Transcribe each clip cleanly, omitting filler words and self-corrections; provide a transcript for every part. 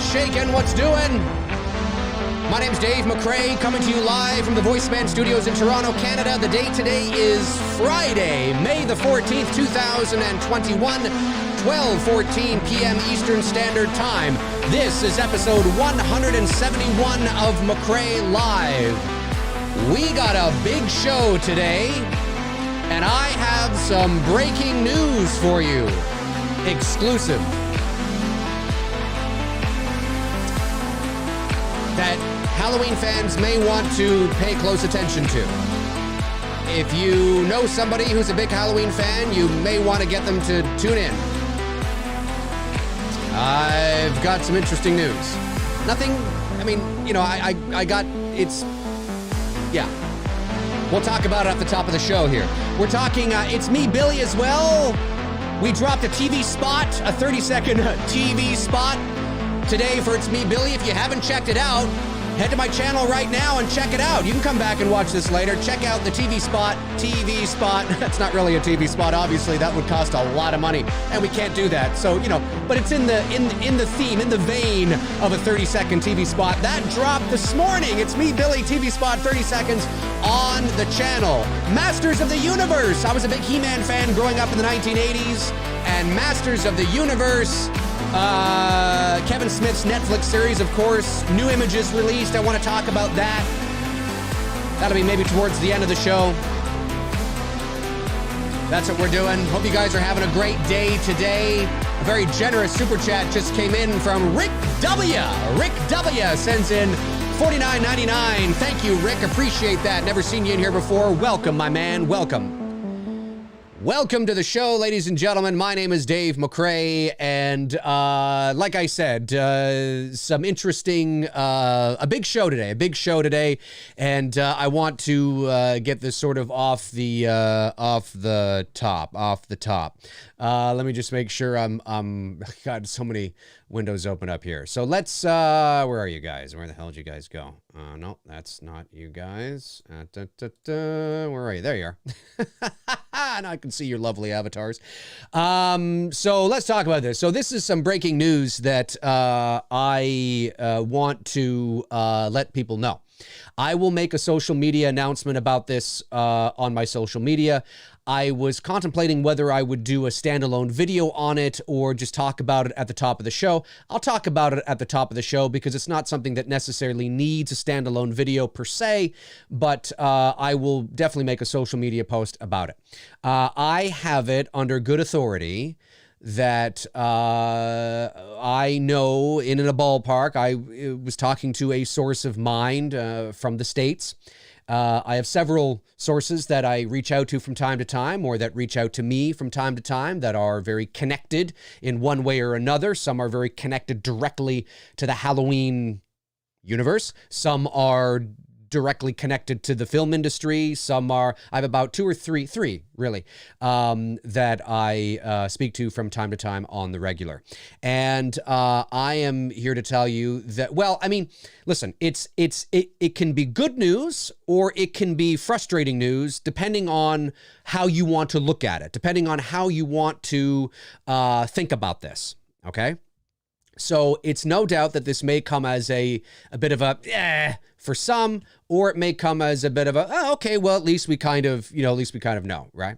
shaking? What's doing? My name's Dave McCrae, coming to you live from the VoiceMann Studios in Toronto, Canada. The date today is Friday, May the 14th, 2021, 12:14 p.m. Eastern Standard Time. This is episode 171 of McCrae Live. We got a big show today, and I have some breaking news for you. Exclusive. That Halloween fans may want to pay close attention to. If you know somebody who's a big Halloween fan, you may want to get them to tune in. I've got some interesting news. Nothing, I mean, you know, I got, it's, yeah. We'll talk about it at the top of the show here. We're talking, It's Me, Billy, as well. We dropped a TV spot, a 30-second TV spot today for It's Me, Billy. If you haven't checked it out, head to my channel right now and check it out. You can come back and watch this later. Check out the TV spot. That's not really a TV spot, obviously. That would cost a lot of money, and we can't do that. So, you know, but it's in the theme, in the vein of a 30-second TV spot. That dropped this morning. It's Me, Billy, TV spot, 30 seconds on the channel. Masters of the Universe. I was a big He-Man fan growing up in the 1980s, and Masters of the Universe, Kevin Smith's Netflix series, of course. New images released. I want to talk about that. That'll be maybe towards the end of the show. That's what we're doing. Hope you guys are having a great day today. A very generous super chat just came in from Rick W. Rick W. sends in $49.99. Thank you, Rick. Appreciate that. Never seen you in here before. Welcome, my man. Welcome. Welcome to the show, ladies and gentlemen. My name is Dave McCrae, and like I said, some interesting, a big show today, and I want to get this sort of off the top. Let me just make sure I'm got so many windows open up here. So let's, where are you guys? Where the hell did you guys go? No, that's not you guys. Where are you? There you are. Now I can see your lovely avatars. So let's talk about this. So this is some breaking news that I want to let people know. I will make a social media announcement about this on my social media. I was contemplating whether I would do a standalone video on it or just talk about it at the top of the show. I'll talk about it at the top of the show because it's not something that necessarily needs a standalone video per se, but I will definitely make a social media post about it. I have it under good authority that I know in a ballpark. I was talking to a source of mine from the States. I have several sources that I reach out to from time to time, or that reach out to me from time to time, that are very connected in one way or another. Some are very connected directly to the Halloween universe. Some are directly connected to the film industry. Some are, I have about three really, that I speak to from time to time on the regular. And I am here to tell you that, well, I mean, listen, it can be good news or it can be frustrating news, depending on how you want to look at it, depending on how you want to think about this, okay? So it's no doubt that this may come as a bit of a for some, or it may come as a bit of a, oh, okay, well, at least we kind of know, right?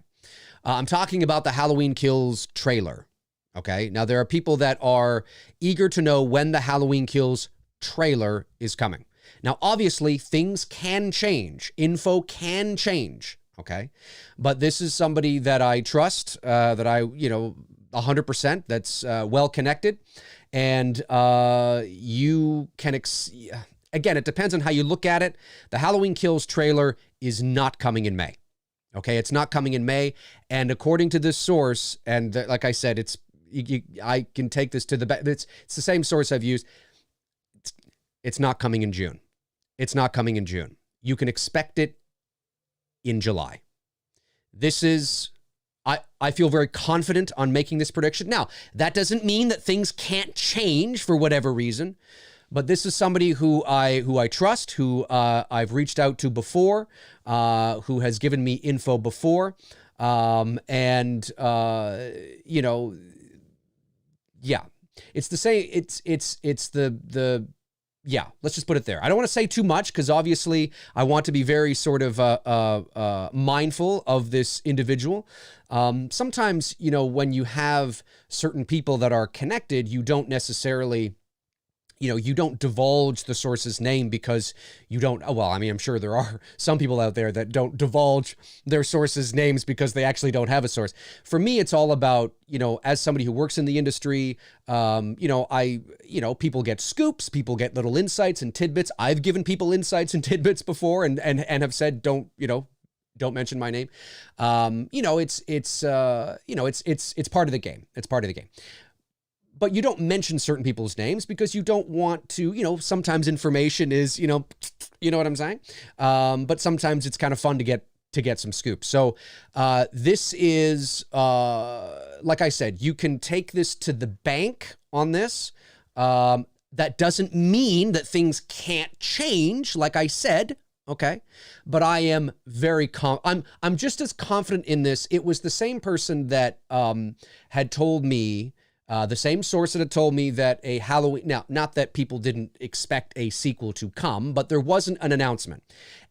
I'm talking about the Halloween Kills trailer, okay? Now, there are people that are eager to know when the Halloween Kills trailer is coming. Now, obviously, things can change. Info can change, okay? But this is somebody that I trust, that I, 100%, that's well-connected. And you can, again, it depends on how you look at it. The Halloween Kills trailer is not coming in May. Okay, it's not coming in May. And according to this source, and like I said, I can take this to the back. It's the same source I've used. It's not coming in June. It's not coming in June. You can expect it in July. This is, I feel very confident on making this prediction. Now, that doesn't mean that things can't change for whatever reason, but this is somebody who I trust, who I've reached out to before, who has given me info before, yeah. It's the same. It's the yeah, let's just put it there. I don't want to say too much because obviously I want to be very sort of mindful of this individual. Sometimes, you know, when you have certain people that are connected, you don't necessarily, you know, you don't divulge the source's name because you don't, well, I mean, I'm sure there are some people out there that don't divulge their sources' names because they actually don't have a source. For me, it's all about, you know, as somebody who works in the industry, you know, people get scoops, people get little insights and tidbits. I've given people insights and tidbits before and have said, don't mention my name. You know, it's part of the game. It's part of the game. But you don't mention certain people's names because you don't want to, you know, sometimes information is, you know what I'm saying? But sometimes it's kind of fun to get some scoops. So this is, like I said, you can take this to the bank on this. That doesn't mean that things can't change, like I said, okay? But I am very, I'm just as confident in this. It was the same person that had told me, the same source that had told me that a Halloween, now, not that people didn't expect a sequel to come, but there wasn't an announcement.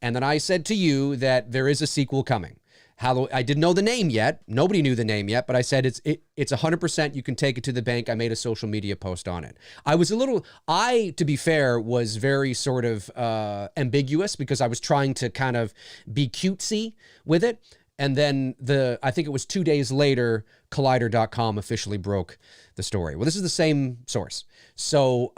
And then I said to you that there is a sequel coming. I didn't know the name yet. Nobody knew the name yet, but I said it's 100%. You can take it to the bank. I made a social media post on it. To be fair, was very sort of ambiguous because I was trying to kind of be cutesy with it. And then I think it was 2 days later, Collider.com officially broke the story. Well, this is the same source. So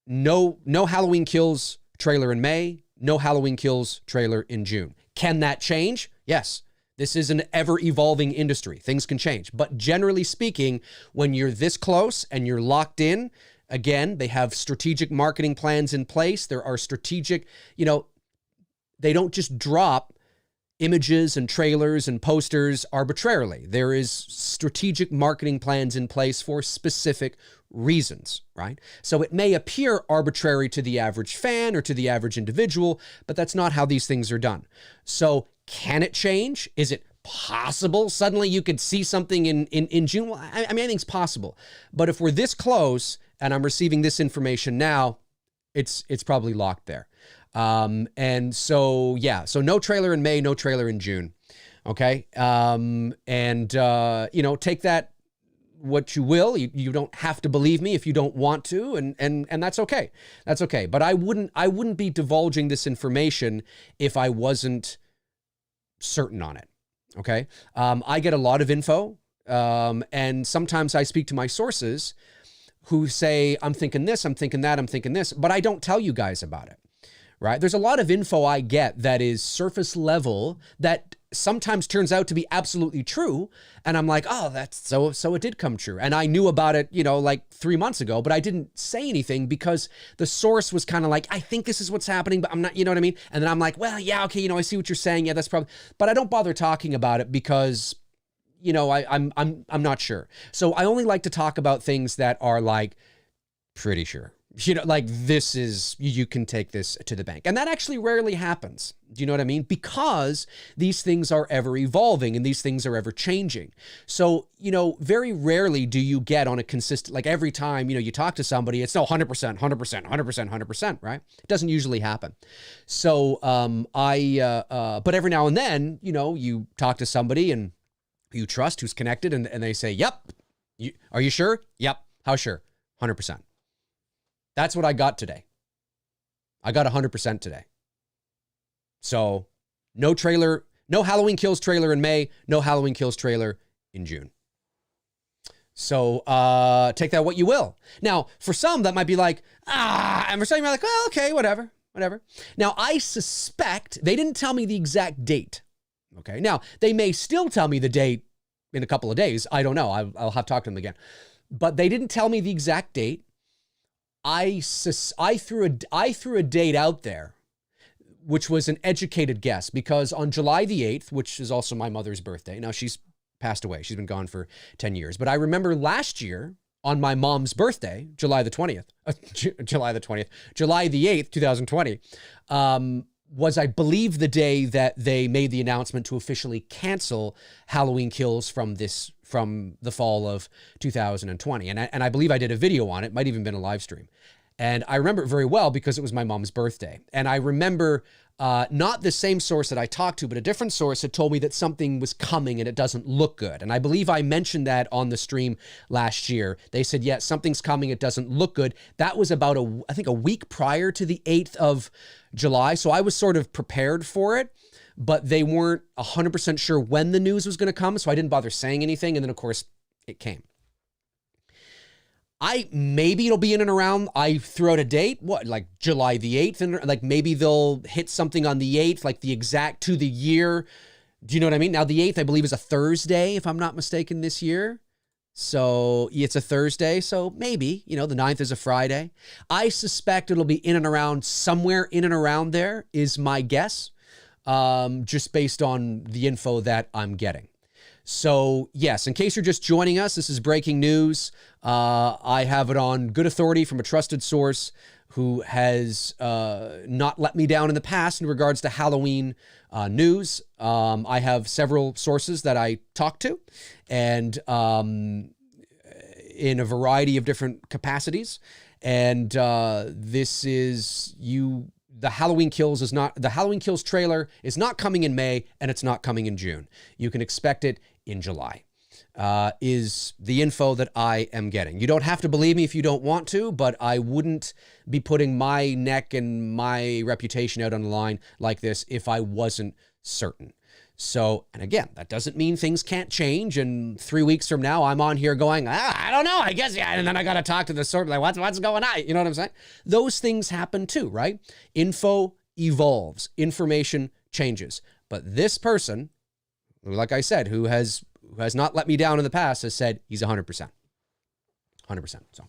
no Halloween Kills trailer in May, no Halloween Kills trailer in June. Can that change? Yes. This is an ever-evolving industry. Things can change. But generally speaking, when you're this close and you're locked in, again, they have strategic marketing plans in place. There are strategic, you know, they don't just drop images and trailers and posters arbitrarily. There is strategic marketing plans in place for specific reasons, right? So it may appear arbitrary to the average fan or to the average individual, but that's not how these things are done. So can it change? Is it possible suddenly you could see something in June? Well, I mean, anything's possible. But if we're this close and I'm receiving this information now, it's probably locked there. And so, yeah, so no trailer in May, no trailer in June. Okay. You know, take that what you will. You don't have to believe me if you don't want to, and that's okay. That's okay. But I wouldn't be divulging this information if I wasn't certain on it. Okay. I get a lot of info. And sometimes I speak to my sources who say, I'm thinking this, I'm thinking that, I'm thinking this, but I don't tell you guys about it. Right? There's a lot of info I get that is surface level that sometimes turns out to be absolutely true. And I'm like, oh, that's so it did come true. And I knew about it, you know, like 3 months ago, but I didn't say anything because the source was kind of like, I think this is what's happening, but I'm not, you know what I mean? And then I'm like, well, yeah, okay, you know, I see what you're saying. Yeah, that's probably, but I don't bother talking about it because, you know, I'm not sure. So I only like to talk about things that are like pretty sure. You know, like this is, you can take this to the bank. And that actually rarely happens. Do you know what I mean? Because these things are ever evolving and these things are ever changing. So, you know, very rarely do you get on a consistent, like every time, you know, you talk to somebody, it's no 100%, 100%, 100%, 100%, right? It doesn't usually happen. So but every now and then, you know, you talk to somebody and you trust who's connected and they say, yep. Are you sure? Yep. How sure? 100%. That's what I got today. I got 100% today. So no trailer, no Halloween Kills trailer in May, no Halloween Kills trailer in June. So take that what you will. Now, for some, that might be like, and for some, you're like, well, okay, whatever. Now, I suspect they didn't tell me the exact date. Okay. Now, they may still tell me the date in a couple of days. I don't know. I'll have to talk to them again. But they didn't tell me the exact date. I threw a date out there, which was an educated guess, because on July the 8th, which is also my mother's birthday, now she's passed away. She's been gone for 10 years. But I remember last year on my mom's birthday, July the 8th, 2020, was, I believe, the day that they made the announcement to officially cancel Halloween Kills from the fall of 2020. And I believe I did a video on it, might even been a live stream. And I remember it very well because it was my mom's birthday. And I remember not the same source that I talked to, but a different source had told me that something was coming and it doesn't look good. And I believe I mentioned that on the stream last year. They said, yeah, something's coming. It doesn't look good. That was about, I think, a week prior to the 8th of July. So I was sort of prepared for it, but they weren't 100% sure when the news was going to come. So I didn't bother saying anything. And then, of course, it came. Maybe it'll be in and around, I threw out a date, what, like July the 8th? And like maybe they'll hit something on the 8th, like the exact to the year. Do you know what I mean? Now the 8th, I believe, is a Thursday, if I'm not mistaken, this year. So it's a Thursday. So maybe, the 9th is a Friday. I suspect it'll be in and around, somewhere in and around there is my guess, just based on the info that I'm getting. So yes, in case you're just joining us, this is breaking news. I have it on good authority from a trusted source who has not let me down in the past in regards to Halloween news. I have several sources that I talk to, and in a variety of different capacities. And this is the Halloween Kills trailer is not coming in May, and it's not coming in June. You can expect it in July, is the info that I am getting. You don't have to believe me if you don't want to, but I wouldn't be putting my neck and my reputation out on the line like this if I wasn't certain. So, and again, that doesn't mean things can't change. And 3 weeks from now, I'm on here going, I don't know, I guess, yeah. And then I got to talk to the source, like, what's going on? You know what I'm saying? Those things happen too, right? Info evolves, information changes. But this person, like I said, who has not let me down in the past, has said he's 100%. 100%. So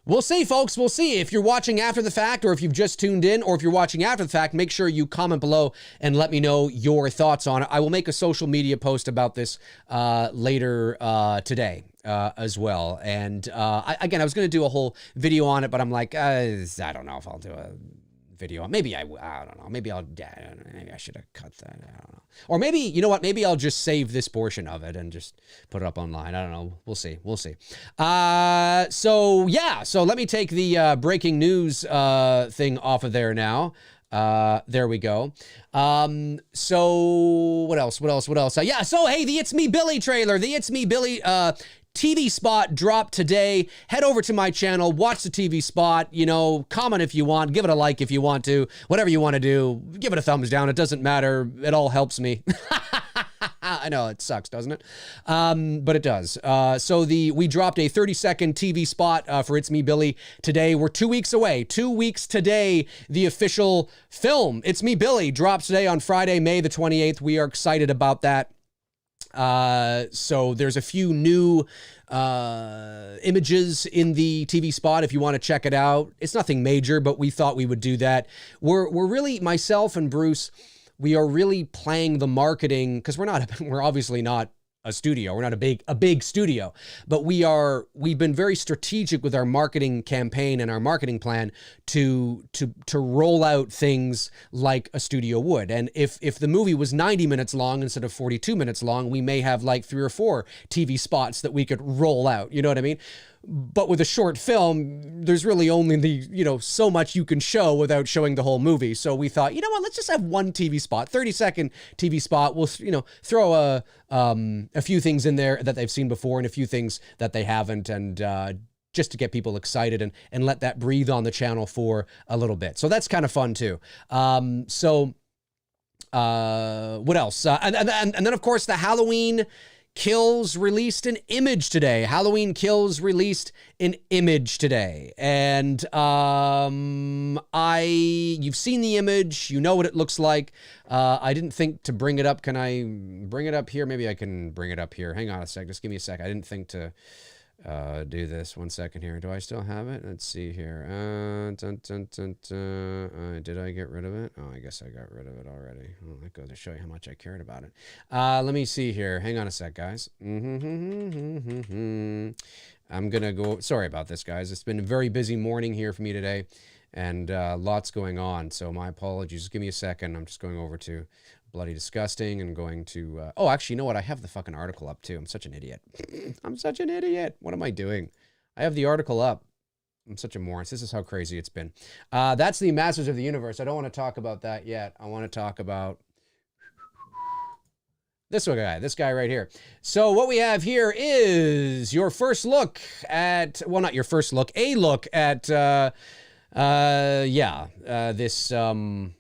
we'll see, folks. We'll see. If you're watching after the fact, or if you've just tuned in, or if you're watching after the fact, make sure you comment below and let me know your thoughts on it. I will make a social media post about this later today as well. And I was going to do a whole video on it, but I'm like, I don't know if I'll do a video. Maybe I don't know. Maybe I should have cut that. I don't know. Or maybe, you know what? Maybe I'll just save this portion of it and just put it up online. I don't know. We'll see. We'll see. So yeah. So let me take the breaking news thing off of there now. There we go. So what else? Yeah. So hey, the It's Me Billy trailer, the It's Me Billy TV spot dropped today. Head over to my channel, watch the TV spot, comment if you want, give it a like if you want to, whatever you want to do, give it a thumbs down. It doesn't matter. It all helps me. I know it sucks, doesn't it? But it does. So we dropped a 30-second TV spot for It's Me Billy today. We're 2 weeks away. 2 weeks today, the official film, It's Me Billy, drops today on Friday, May the 28th. We are excited about that. So there's a few new images in the TV spot if you want to check it out. It's nothing major, but we thought we would do that. We're really, myself and Bruce, we are really playing the marketing, because we're obviously not a studio. We're not a big studio, but we've been very strategic with our marketing campaign and our marketing plan to roll out things like a studio would. And if the movie was 90 minutes long instead of 42 minutes long, we may have like 3 or 4 TV spots that we could roll out. You know what I mean? But with a short film, there's really only so much you can show without showing the whole movie. So we thought, you know what, let's just have one TV spot, 30-second TV spot. We'll, throw a few things in there that they've seen before and a few things that they haven't. And, just to get people excited and let that breathe on the channel for a little bit. So that's kind of fun too. What else? And then of course the Halloween Kills released an image today. Halloween Kills released an image today. And you've seen the image, you know what it looks like. I didn't think to bring it up. Can I bring it up here? Maybe I can bring it up here. Hang on a sec. Just give me a sec. I didn't think to do this. 1 second here. Do I still have it? Let's see here. Did I get rid of it? Oh, I guess I got rid of it already. Well, that goes to show you how much I cared about it. Let me see here. Hang on a sec, guys. I'm gonna go. Sorry about this, guys. It's been a very busy morning here for me today, and lots going on. So my apologies. Just give me a second. I'm just going over to Bloody Disgusting and going to... oh, actually, you know what? I have the fucking article up, too. I'm such an idiot. I'm such an idiot. What am I doing? I have the article up. I'm such a moron. This is how crazy it's been. That's the Masters of the Universe. I don't want to talk about that yet. I want to talk about this guy right here. So what we have here is your first look at, well, not your first look, a look at, this, okay,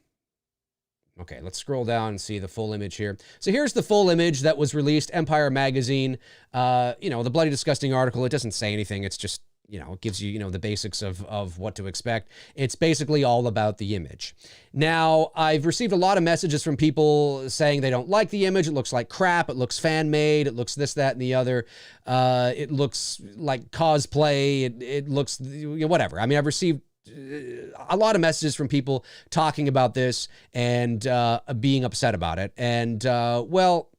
let's scroll down and see the full image here. So here's the full image that was released, Empire Magazine. You know, the Bloody Disgusting article, it doesn't say anything. It's just, you know, it gives you, you know, the basics of what to expect. It's basically all about the image. Now, I've received a lot of messages from people saying they don't like the image. It looks like crap. It looks fan-made. It looks this, that, and the other. It looks like cosplay. It looks, you know, whatever. I mean, I've received a lot of messages from people talking about this and being upset about it. And, well,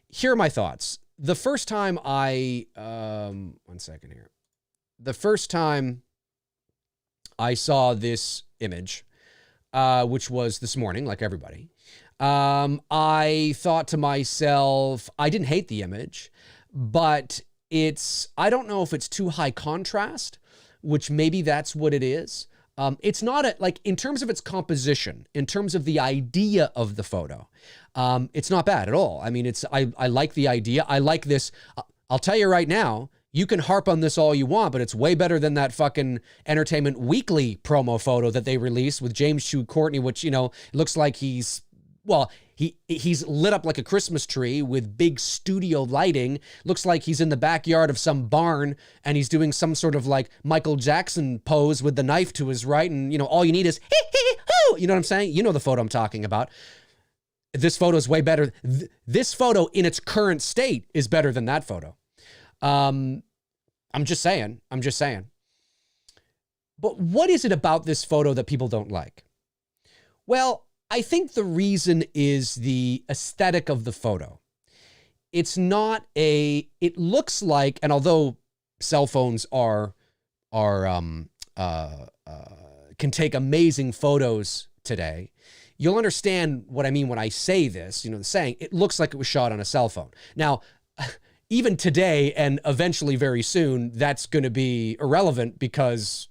here are my thoughts. The first time I, one second here. The first time I saw this image, which was this morning, like everybody, I thought to myself, I didn't hate the image, but I don't know if it's too high contrast, which maybe that's what it is. It's not like in terms of its composition, in terms of the idea of the photo, it's not bad at all. I mean, I like the idea. I like this. I'll tell you right now, you can harp on this all you want, but it's way better than that fucking Entertainment Weekly promo photo that they released with James Chew Courtney, which, you know, looks like he's lit up like a Christmas tree with big studio lighting. Looks like he's in the backyard of some barn and he's doing some sort of like Michael Jackson pose with the knife to his right. And, you know, all you need is, hoo, you know what I'm saying? You know the photo I'm talking about. This photo is way better. This photo in its current state is better than that photo. I'm just saying. But what is it about this photo that people don't like? Well, I think the reason is the aesthetic of the photo. It's not it looks like, and although cell phones can take amazing photos today, you'll understand what I mean when I say this, you know, the saying, it looks like it was shot on a cell phone. Now, even today and eventually very soon, that's going to be irrelevant because,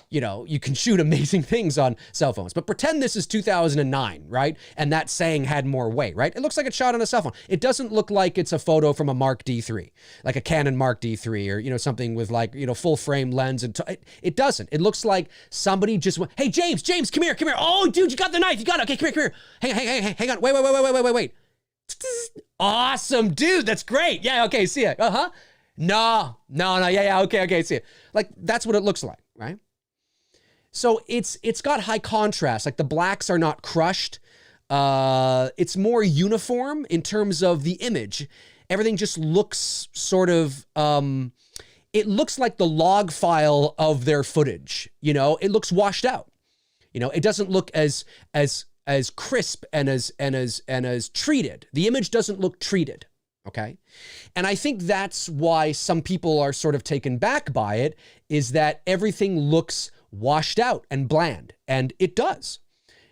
you know, you can shoot amazing things on cell phones. But pretend this is 2009, right? And that saying had more weight, right? It looks like it's shot on a cell phone. It doesn't look like it's a photo from a Mark D3, like a Canon Mark D3 or, you know, something with like, you know, full frame lens. And it doesn't. It looks like somebody just went, hey, James, come here. Oh, dude, you got the knife. You got it. Okay, come here. Hang on. Wait. Awesome, dude. That's great. Yeah. Okay. See ya. No. Yeah. Okay. See ya. Like that's what it looks like, right? So it's got high contrast. Like the blacks are not crushed. It's more uniform in terms of the image. Everything just looks sort of, it looks like the log file of their footage. You know, it looks washed out. You know, it doesn't look as crisp and as treated. The image doesn't look treated, okay? And I think that's why some people are sort of taken back by it, is that everything looks washed out and bland, and it does.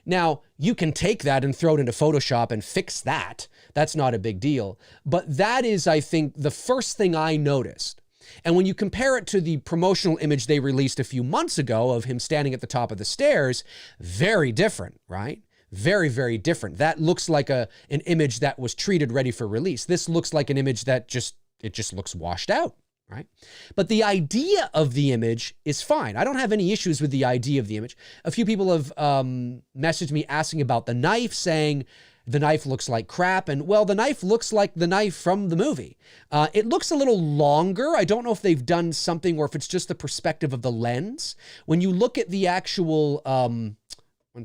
Now, you can take that and throw it into Photoshop and fix that. That's not a big deal. But that is, I think, the first thing I noticed. And when you compare it to the promotional image they released a few months ago of him standing at the top of the stairs, very different, right? Very, very different. That looks like an image that was treated ready for release. This looks like an image that just looks washed out, right? But the idea of the image is fine. I don't have any issues with the idea of the image. A few people have messaged me asking about the knife, saying the knife looks like crap. And well, the knife looks like the knife from the movie. It looks a little longer. I don't know if they've done something or if it's just the perspective of the lens. When you look at the actual, one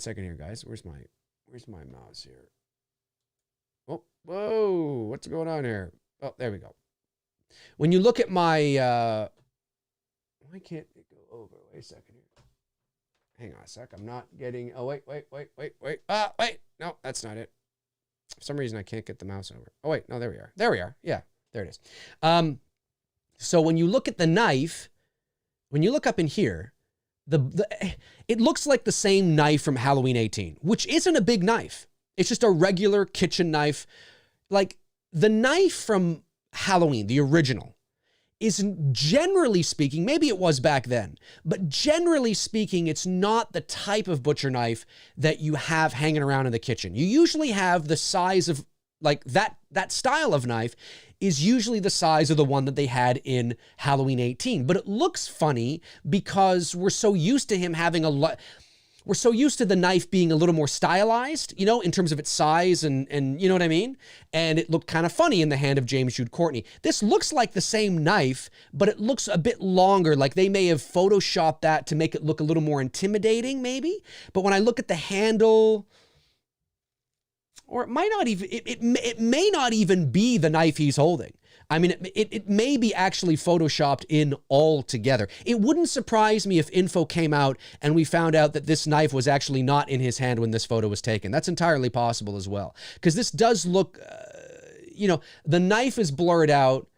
second here, guys. Where's my mouse here? Oh, whoa, what's going on here? Oh, there we go. When you look at my, why can't it go over? Wait a second here. Hang on a sec. I'm not getting, oh, wait. Wait. No, that's not it. For some reason, I can't get the mouse over. Oh, wait, no, there we are. Yeah, there it is. So when you look at the knife, when you look up in here, it looks like the same knife from Halloween 18, which isn't a big knife. It's just a regular kitchen knife. Like the knife from Halloween, the original, is generally speaking, maybe it was back then, but generally speaking, it's not the type of butcher knife that you have hanging around in the kitchen. You usually have the size of, like, that style of knife is usually the size of the one that they had in Halloween 18. But it looks funny because we're so used to him having we're so used to the knife being a little more stylized, you know, in terms of its size and you know what I mean? And it looked kind of funny in the hand of James Jude Courtney. This looks like the same knife, but it looks a bit longer. Like they may have photoshopped that to make it look a little more intimidating maybe. But when I look at the handle, or it might not even, it may not even be the knife he's holding. I mean, it may be actually photoshopped in altogether. It wouldn't surprise me if info came out and we found out that this knife was actually not in his hand when this photo was taken. That's entirely possible as well. Because this does look, you know, the knife is blurred out.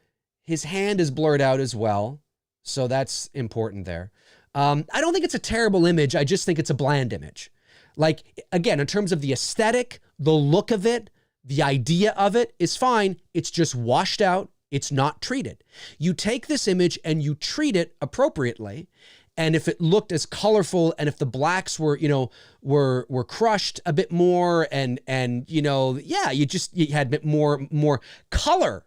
His hand is blurred out as well. So that's important there. I don't think it's a terrible image. I just think it's a bland image. Like, again, in terms of the aesthetic, the look of it, the idea of it is fine. It's just washed out. It's not treated. You take this image and you treat it appropriately. And if it looked as colorful and if the blacks were, you know, were crushed a bit more and you know, yeah, you had a bit more color.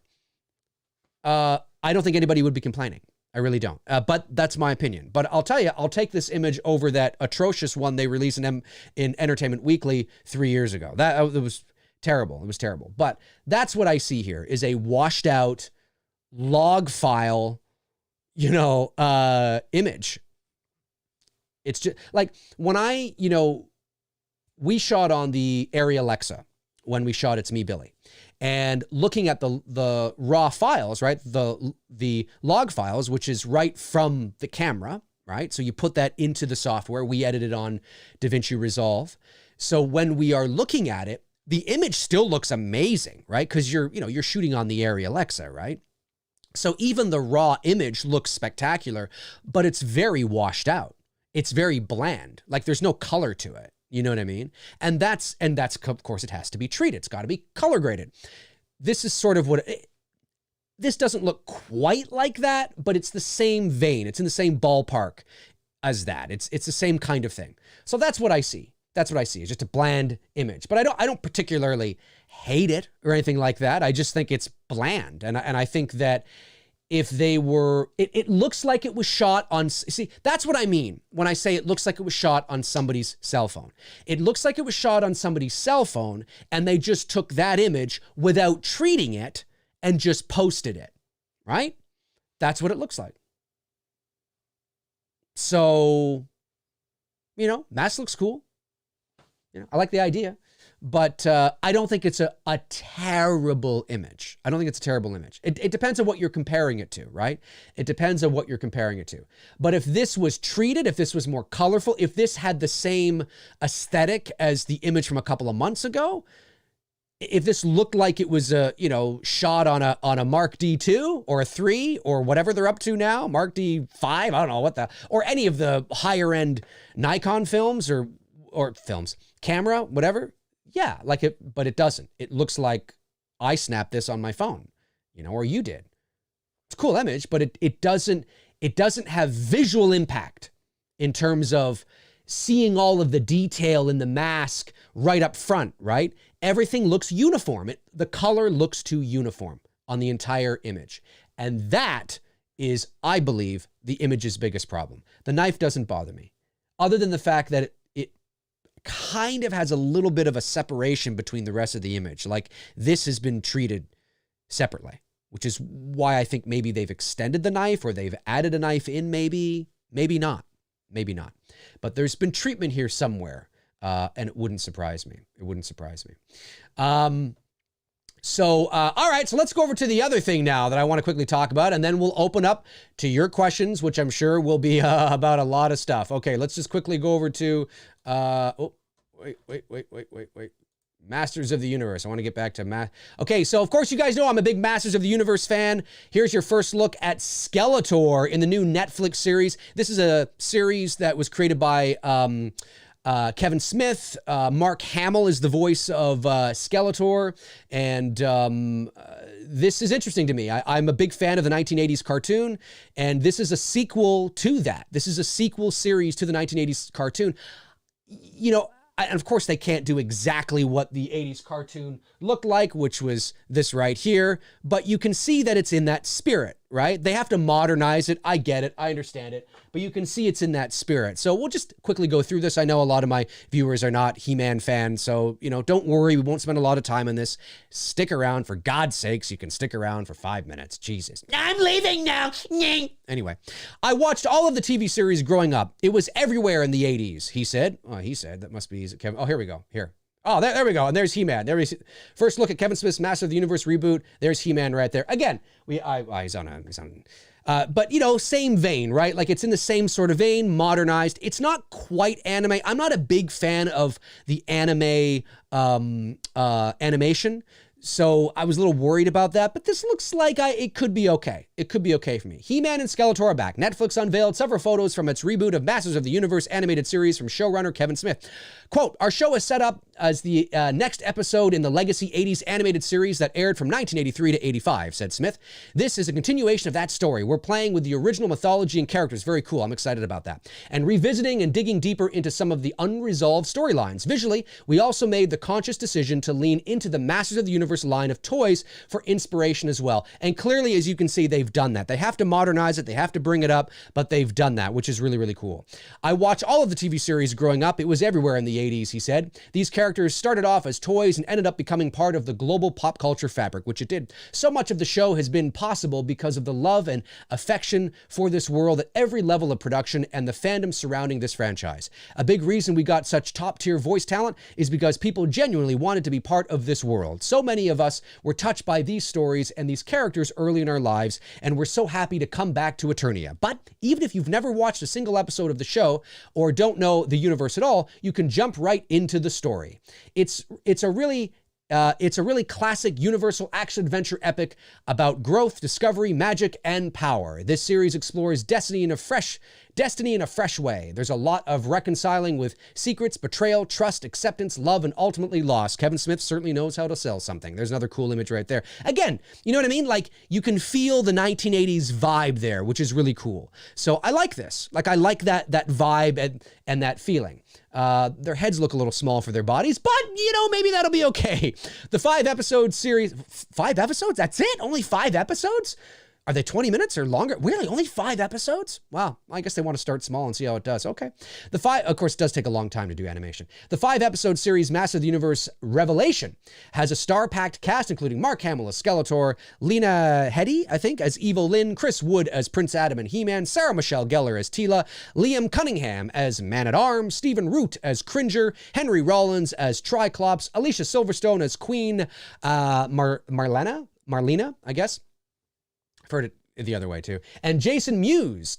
I don't think anybody would be complaining. I really don't. But that's my opinion. But I'll tell you, I'll take this image over that atrocious one they released in Entertainment Weekly 3 years ago. It was terrible. It was terrible. But that's what I see here is a washed out log file, you know, image. It's just like when we shot on the Arri Alexa when we shot It's Me, Billy. And looking at the raw files, right? The log files, which is right from the camera, right? So you put that into the software. We edited on DaVinci Resolve. So when we are looking at it, the image still looks amazing, right? Because you're shooting on the Arri Alexa, right? So even the raw image looks spectacular, but it's very washed out. It's very bland. Like there's no color to it. You know what I mean? And that's of course it has to be treated. It's got to be color graded. This is sort of this doesn't look quite like that, but it's the same vein. It's in the same ballpark as that. It's the same kind of thing. So that's what I see. That's what I see. It's just a bland image. But I don't particularly hate it or anything like that. I just think it's bland. And I think that if they were, it looks like it was shot on, see, that's what I mean when I say it looks like it was shot on somebody's cell phone. It looks like it was shot on somebody's cell phone and they just took that image without treating it and just posted it, right? That's what it looks like. So, you know, mask looks cool. You know, I like the idea, but I don't think it's a terrible image. I don't think it's a terrible image. It depends on what you're comparing it to, right? It depends on what you're comparing it to. But if this was treated, if this was more colorful, if this had the same aesthetic as the image from a couple of months ago, if this looked like it was shot on a Mark D2 or a 3 or whatever they're up to now, Mark D5, I don't know or any of the higher end Nikon films or films, camera, whatever. Yeah, but it doesn't. It looks like I snapped this on my phone, or you did. It's a cool image, but it doesn't have visual impact in terms of seeing all of the detail in the mask right up front, right? Everything looks uniform. The color looks too uniform on the entire image. And that is, I believe, the image's biggest problem. The knife doesn't bother me, other than the fact that it kind of has a little bit of a separation between the rest of the image. Like this has been treated separately, which is why I think maybe they've extended the knife or they've added a knife in, maybe not. But there's been treatment here somewhere, and it wouldn't surprise me. All right, so let's go over to the other thing now that I want to quickly talk about, and then we'll open up to your questions, which I'm sure will be about a lot of stuff. Okay, let's just quickly go over to, wait. Masters of the Universe. I want to get back to Okay, so of course you guys know I'm a big Masters of the Universe fan. Here's your first look at Skeletor in the new Netflix series. This is a series that was created by Kevin Smith. Mark Hamill is the voice of Skeletor, and this is interesting to me. I'm a big fan of the 1980s cartoon, and this is a sequel to that. This is a sequel series to the 1980s cartoon. You know, and of course they can't do exactly what the 80s cartoon looked like, which was this right here, but you can see that it's in that spirit, right? They have to modernize it. I get it. I understand it, but you can see it's in that spirit. So we'll just quickly go through this. I know a lot of my viewers are not He-Man fans, so, you know, don't worry. We won't spend a lot of time on this. Stick around, for God's sakes. You can stick around for 5 minutes. Jesus. I'm leaving now. Anyway, I watched all of the TV series growing up. It was everywhere in the 80s, he said. Oh, he said. That must be, is it Kevin? Oh, here we go. Here. Oh, there we go. And there's He-Man. First look at Kevin Smith's Master of the Universe reboot. There's He-Man right there. Again, he's on, but you know, same vein, right? Like it's in the same sort of vein, modernized. It's not quite anime. I'm not a big fan of the anime animation. So I was a little worried about that, but this looks like it could be okay. It could be okay for me. He-Man and Skeletor are back. Netflix unveiled several photos from its reboot of Masters of the Universe animated series from showrunner Kevin Smith. Quote, our show is set up as the next episode in the legacy 80s animated series that aired from 1983 to 85, said Smith. This is a continuation of that story. We're playing with the original mythology and characters. Very cool. I'm excited about that. And revisiting and digging deeper into some of the unresolved storylines. Visually, we also made the conscious decision to lean into the Masters of the Universe line of toys for inspiration as well. And clearly, as you can see, they've done that. They have to modernize it. They have to bring it up, but they've done that, which is really, really cool. I watched all of the TV series growing up. It was everywhere in the 80s, he said. These characters started off as toys and ended up becoming part of the global pop culture fabric, which it did. So much of the show has been possible because of the love and affection for this world at every level of production and the fandom surrounding this franchise. A big reason we got such top-tier voice talent is because people genuinely wanted to be part of this world. So many of us were touched by these stories and these characters early in our lives, and we're so happy to come back to Eternia. But even if you've never watched a single episode of the show or don't know the universe at all, you can jump right into the story. It's a really classic universal action-adventure epic about growth, discovery, magic, and power. This series explores destiny in a fresh way. There's a lot of reconciling with secrets, betrayal, trust, acceptance, love, and ultimately loss. Kevin Smith certainly knows how to sell something. There's another cool image right there. Again, you know what I mean? Like, you can feel the 1980s vibe there, which is really cool. So I like this. Like, I like that vibe and that feeling. Their heads look a little small for their bodies, but, you know, maybe that'll be okay. The 5-episode series, 5 episodes? That's it? Only 5 episodes? Are they 20 minutes or longer? Really? Only 5 episodes? Wow. I guess they want to start small and see how it does. Okay. Of course, it does take a long time to do animation. The 5-episode series Master of the Universe Revelation has a star-packed cast, including Mark Hamill as Skeletor, Lena Headey, I think, as Evil Lynn, Chris Wood as Prince Adam and He-Man, Sarah Michelle Gellar as Teela, Liam Cunningham as Man-at-Arms, Stephen Root as Cringer, Henry Rollins as Triclops, Alicia Silverstone as Queen Marlena, I guess. I've heard it the other way too. And Jason Mewes,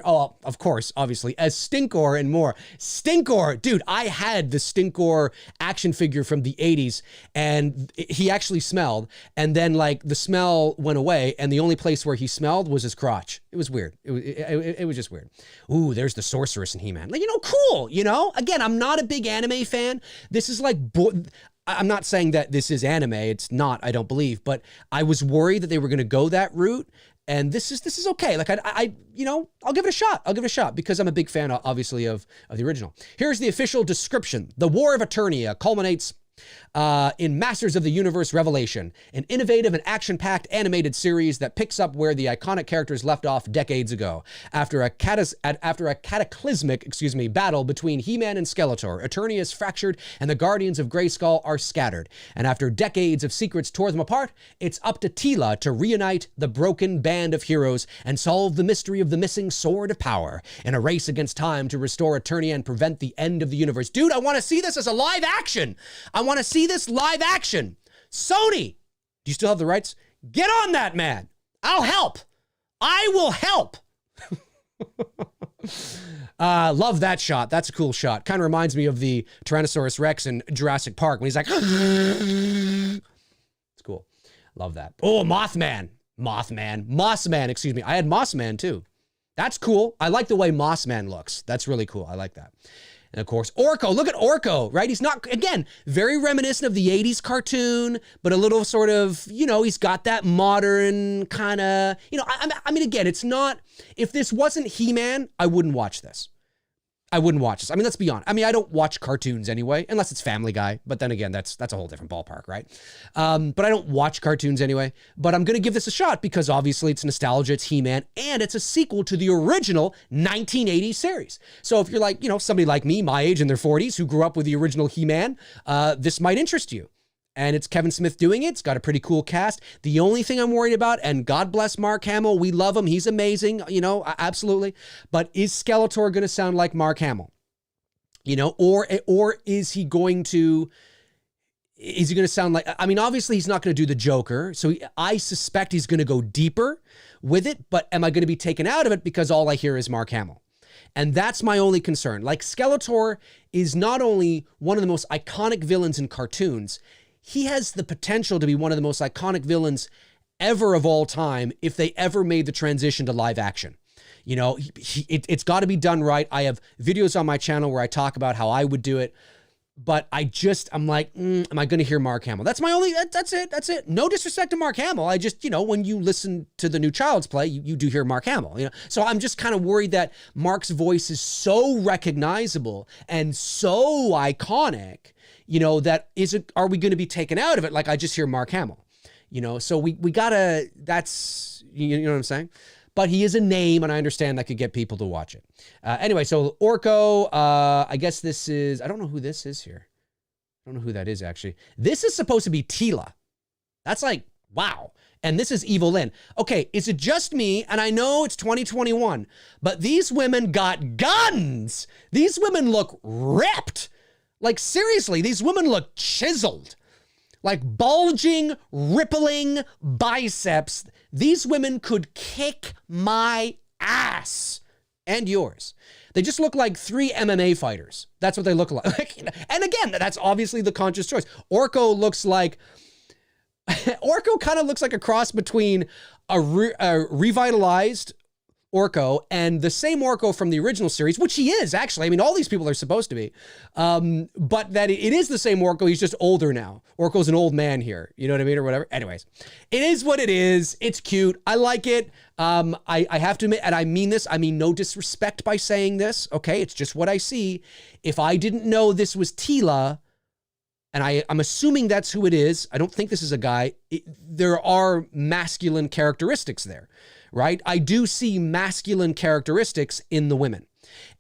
oh, of course, obviously, as Stinkor and more. Stinkor, dude, I had the Stinkor action figure from the 80s, and he actually smelled, and then like the smell went away, and the only place where he smelled was his crotch. It was weird. It was just weird. Ooh, there's the sorceress in He-Man. Like, you know, cool, you know? Again, I'm not a big anime fan. This is like... I'm not saying that this is anime. It's not, I don't believe, but I was worried that they were going to go that route. And this is okay. Like you know, I'll give it a shot. I'll give it a shot because I'm a big fan, obviously, of the original. Here's the official description. The War of Eternia culminates in Masters of the Universe Revelation, an innovative and action-packed animated series that picks up where the iconic characters left off decades ago. After a cataclysmic, battle between He-Man and Skeletor, Eternia is fractured and the Guardians of Grayskull are scattered. And after decades of secrets tore them apart, it's up to Teela to reunite the broken band of heroes and solve the mystery of the missing Sword of Power in a race against time to restore Eternia and prevent the end of the universe. Dude, I want to see this as a live action. I want to see this live action. Sony, do you still have the rights? Get on that, man. I'll help. I will help. Love that shot. That's a cool shot. Kind of reminds me of the Tyrannosaurus Rex in Jurassic Park when he's like, it's cool. Love that. Oh, Mossman, excuse me. I had Mossman too. That's cool. I like the way Mossman looks. That's really cool. I like that. And of course, Orko. Look at Orko, right? He's not, again, very reminiscent of the 80s cartoon, but a little sort of, you know, he's got that modern kind of, you know, I mean, again, it's not, if this wasn't He-Man, I wouldn't watch this. I wouldn't watch this. I mean, let's be honest. I mean, I don't watch cartoons anyway, unless it's Family Guy. But then again, that's a whole different ballpark, right? But I don't watch cartoons anyway. But I'm going to give this a shot because obviously it's nostalgia, it's He-Man, and it's a sequel to the original 1980s series. So if you're like, you know, somebody like me, my age in their 40s, who grew up with the original He-Man, this might interest you. And it's Kevin Smith doing it. It's got a pretty cool cast. The only thing I'm worried about, and God bless Mark Hamill, we love him. He's amazing, you know, absolutely. But is Skeletor going to sound like Mark Hamill? You know, or is he going to sound like, I mean, obviously he's not going to do the Joker. So I suspect he's going to go deeper with it. But am I going to be taken out of it because all I hear is Mark Hamill? And that's my only concern. Like, Skeletor is not only one of the most iconic villains in cartoons, he has the potential to be one of the most iconic villains ever of all time if they ever made the transition to live action. You know, it's got to be done right. I have videos on my channel where I talk about how I would do it, but I'm like, am I going to hear Mark Hamill? That's my only, that's it. No disrespect to Mark Hamill. I just, you know, when you listen to the new Child's Play, you do hear Mark Hamill, you know? So I'm just kind of worried that Mark's voice is so recognizable and so iconic, you know, are we going to be taken out of it? Like, I just hear Mark Hamill, you know? So we gotta, that's, you know what I'm saying? But he is a name, and I understand that could get people to watch it. Anyway, so Orko, I guess this is, I don't know who this is here. I don't know who that is, actually. This is supposed to be Teela. That's like, wow. And this is Evil Lynn. Okay, is it just me? And I know it's 2021, but these women got guns. These women look ripped. Like, seriously, these women look chiseled. Like, bulging, rippling biceps. These women could kick my ass and yours. They just look like 3 MMA fighters. That's what they look like. And again, that's obviously the conscious choice. Orko kind of looks like a cross between a revitalized Orko and the same Orko from the original series, which he is actually. I mean, all these people are supposed to be, but that it is the same Orko. He's just older now. Orko's an old man here. You know what I mean, or whatever. Anyways, it is what it is. It's cute. I like it. I have to admit, and I mean this. I mean no disrespect by saying this. Okay, it's just what I see. If I didn't know this was Teela, and I'm assuming that's who it is. I don't think this is a guy. There are masculine characteristics there. Right? I do see masculine characteristics in the women.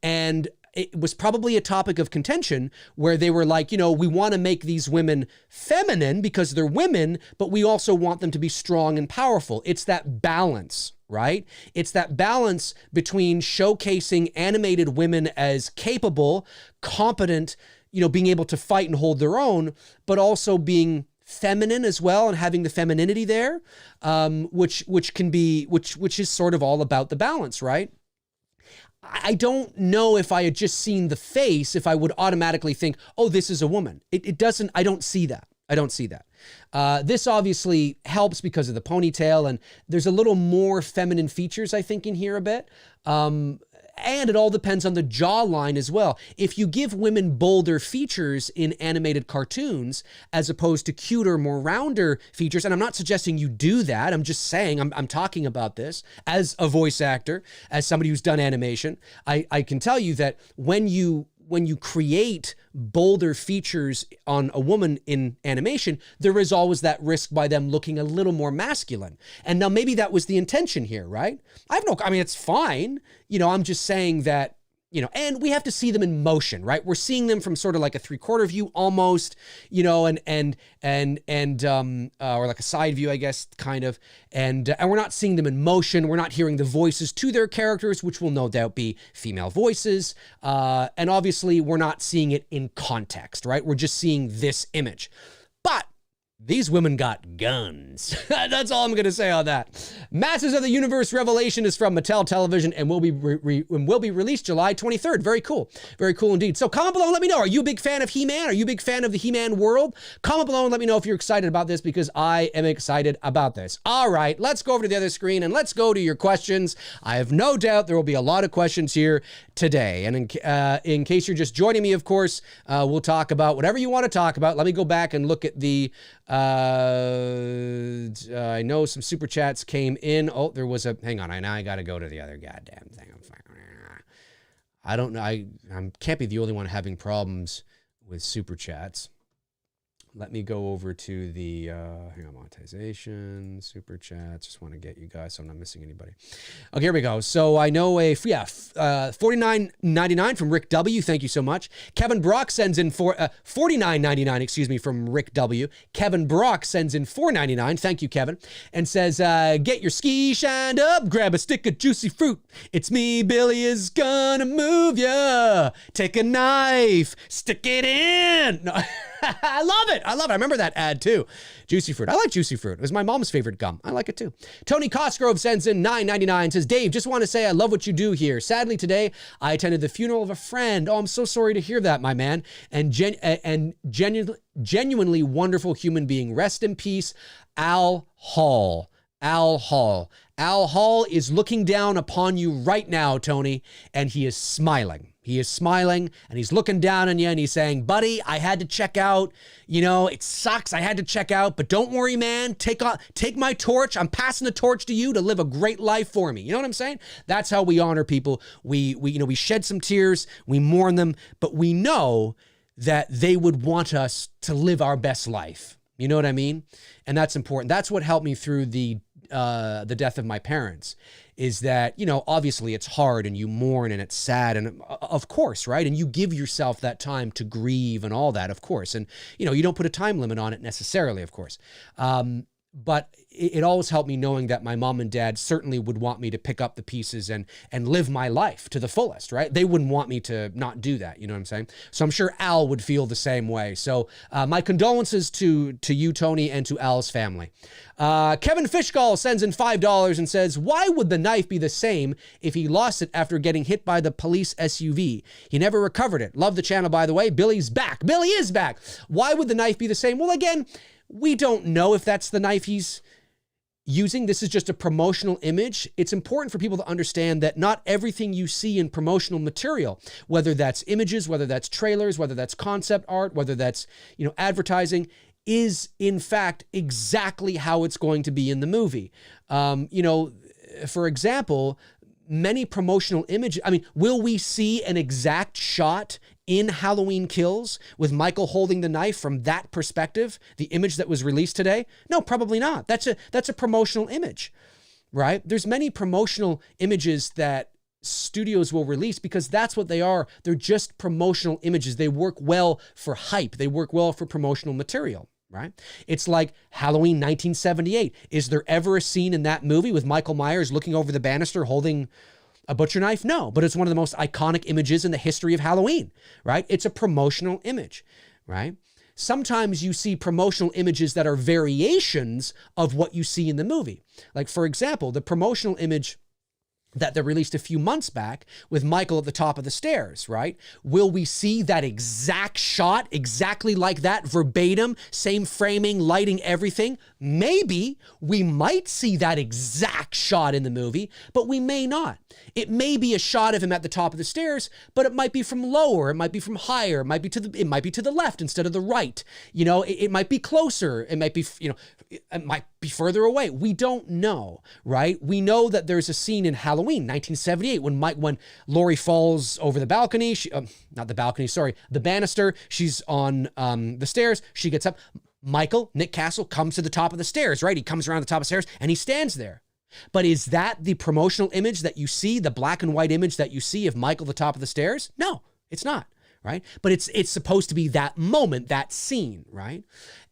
And it was probably a topic of contention where they were like, you know, we want to make these women feminine because they're women, but we also want them to be strong and powerful. It's that balance, right? It's that balance between showcasing animated women as capable, competent, you know, being able to fight and hold their own, but also being feminine as well and having the femininity there, which is sort of all about the balance, right? I don't know if I had just seen the face, if I would automatically think, oh, this is a woman. It doesn't, I don't see that. I don't see that. This obviously helps because of the ponytail, and there's a little more feminine features, I think, in here a bit. And it all depends on the jawline as well. If you give women bolder features in animated cartoons, as opposed to cuter, more rounder features, and I'm not suggesting you do that, I'm just saying, I'm talking about this as a voice actor, as somebody who's done animation, I can tell you that when you create bolder features on a woman in animation, there is always that risk by them looking a little more masculine. And now maybe that was the intention here, right? I mean, it's fine. You know, I'm just saying that, you know, and we have to see them in motion, right? We're seeing them from sort of like a 3/4 view almost, you know, or like a side view, I guess, kind of. And we're not seeing them in motion. We're not hearing the voices to their characters, which will no doubt be female voices. And obviously we're not seeing it in context, right? We're just seeing this image. But These women got guns. That's all I'm going to say on that. Masters of the Universe Revelation is from Mattel Television and will be released July 23rd. Very cool. Very cool indeed. So comment below and let me know. Are you a big fan of He-Man? Are you a big fan of the He-Man world? Comment below and let me know if you're excited about this, because I am excited about this. All right, let's go over to the other screen and let's go to your questions. I have no doubt there will be a lot of questions here today. And in case you're just joining me, of course, we'll talk about whatever you want to talk about. Let me go back and look at the I know some super chats came in. Oh, there was a, hang on, now I got to go to the other goddamn thing. I don't know. I can't be the only one having problems with super chats. Let me go over to the, hang on, monetization, super chats. Just want to get you guys so I'm not missing anybody. Okay, here we go. So I know $49.99 from Rick W. Thank you so much. Kevin Brock sends in $49.99, excuse me, from Rick W. Kevin Brock sends in $4.99. Thank you, Kevin. And says, get your ski shined up, grab a stick of juicy fruit. It's me, Billy is gonna move ya. Take a knife, stick it in. No. I love it. I love it. I remember that ad too. Juicy fruit. I like juicy fruit. It was my mom's favorite gum. I like it too. Tony Cosgrove sends in $9.99. Says, Dave, just want to say I love what you do here. Sadly, today I attended the funeral of a friend. Oh, I'm so sorry to hear that, my man. And genuinely wonderful human being. Rest in peace, Al Hall. Al Hall. Al Hall is looking down upon you right now, Tony, and he is smiling. He is smiling and he's looking down on you and he's saying, buddy, I had to check out. You know, it sucks. I had to check out, but don't worry, man. Take my torch. I'm passing the torch to you to live a great life for me. You know what I'm saying? That's how we honor people. We shed some tears, we mourn them, but we know that they would want us to live our best life. You know what I mean? And that's important. That's what helped me through the death of my parents, is that, you know, obviously it's hard and you mourn and it's sad, and of course, right? And you give yourself that time to grieve and all that, of course. And, you know, you don't put a time limit on it necessarily, of course. But it always helped me knowing that my mom and dad certainly would want me to pick up the pieces and live my life to the fullest, right? They wouldn't want me to not do that, you know what I'm saying? So I'm sure Al would feel the same way. So my condolences to you, Tony, and to Al's family. Kevin Fishgall sends in $5 and says, why would the knife be the same if he lost it after getting hit by the police SUV? He never recovered it. Love the channel, by the way. Billy's back. Billy is back. Why would the knife be the same? Well, again, we don't know if that's the knife he's using. This is just a promotional image. It's important for people to understand that not everything you see in promotional material, whether that's images, whether that's trailers, whether that's concept art, whether that's, you know, advertising, is in fact exactly how it's going to be in the movie. You know, for example, many promotional images, I mean, will we see an exact shot in Halloween Kills with Michael holding the knife from that perspective, the image that was released today? No, probably not. That's a promotional image, right? There's many promotional images that studios will release because that's what they are. They're just promotional images. They work well for hype. They work well for promotional material, right? It's like Halloween 1978. Is there ever a scene in that movie with Michael Myers looking over the banister holding a butcher knife? No, but it's one of the most iconic images in the history of Halloween, right? It's a promotional image, right? Sometimes you see promotional images that are variations of what you see in the movie. Like, for example, the promotional image that they released a few months back with Michael at the top of the stairs, right? Will we see that exact shot, exactly like that, verbatim, same framing, lighting, everything? Maybe we might see that exact shot in the movie, but we may not. It may be a shot of him at the top of the stairs, but it might be from lower, it might be from higher, it might be to the left instead of the right. You know, it might be closer, it might be, you know, it might be further away. We don't know, right? We know that there's a scene in Halloween 1978 when Laurie falls over the balcony, the banister. She's on the stairs. She gets up. Michael, Nick Castle, comes to the top of the stairs, right? He comes around the top of the stairs and he stands there. But is that the promotional image that you see, the black and white image that you see of Michael at the top of the stairs? No, it's not, right? But it's supposed to be that moment, that scene, right?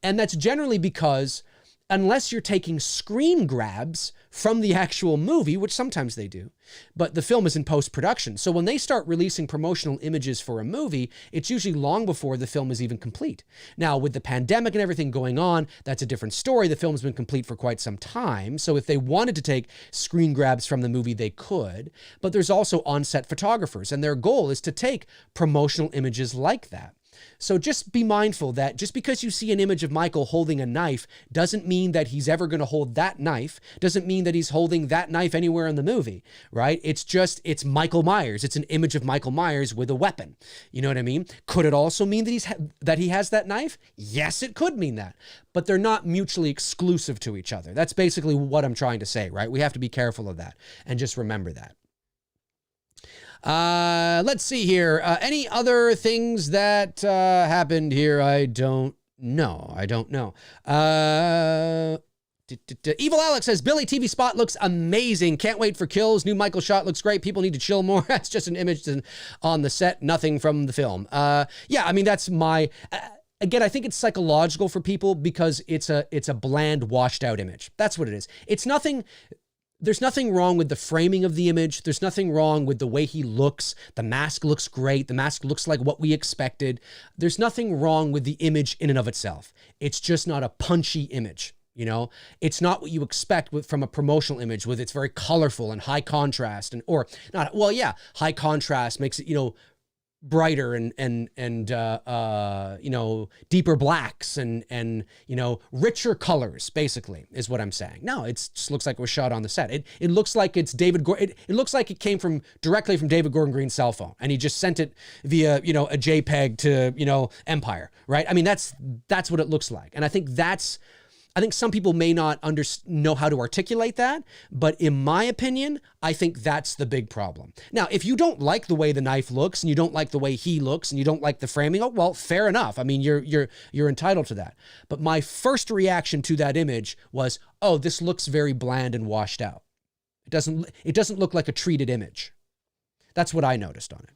And that's generally because unless you're taking screen grabs from the actual movie, which sometimes they do, but the film is in post-production. So when they start releasing promotional images for a movie, it's usually long before the film is even complete. Now, with the pandemic and everything going on, that's a different story. The film's been complete for quite some time. So if they wanted to take screen grabs from the movie, they could. But there's also on-set photographers, and their goal is to take promotional images like that. So just be mindful that just because you see an image of Michael holding a knife doesn't mean that he's ever going to hold that knife, doesn't mean that he's holding that knife anywhere in the movie, right? It's Michael Myers. It's an image of Michael Myers with a weapon. You know what I mean? Could it also mean that he has that knife? Yes, it could mean that, but they're not mutually exclusive to each other. That's basically what I'm trying to say, right? We have to be careful of that and just remember that. Let's see here. Any other things that happened here? I don't know. Evil Alex says, Billy TV spot looks amazing. Can't wait for kills. New Michael shot looks great. People need to chill more. That's just an image on the set. Nothing from the film. Yeah, I mean, that's my... Again, I think it's psychological for people because it's a bland, washed out image. That's what it is. There's nothing wrong with the framing of the image. There's nothing wrong with the way he looks. The mask looks great. The mask looks like what we expected. There's nothing wrong with the image in and of itself. It's just not a punchy image. You know, it's not what you expect from a promotional image with it's very colorful and high contrast high contrast makes it, brighter and deeper blacks and richer colors, basically, is what I'm saying. No, it just looks like it was shot on the set. It looks like it's it looks like it came directly from David Gordon Green's cell phone, and he just sent it via, a JPEG to, Empire, right? I mean, that's what it looks like. And I think some people may not know how to articulate that, but in my opinion, I think that's the big problem. Now, if you don't like the way the knife looks and you don't like the way he looks and you don't like the framing, oh, well, fair enough. I mean, you're entitled to that. But my first reaction to that image was, oh, this looks very bland and washed out. It doesn't look like a treated image. That's what I noticed on it.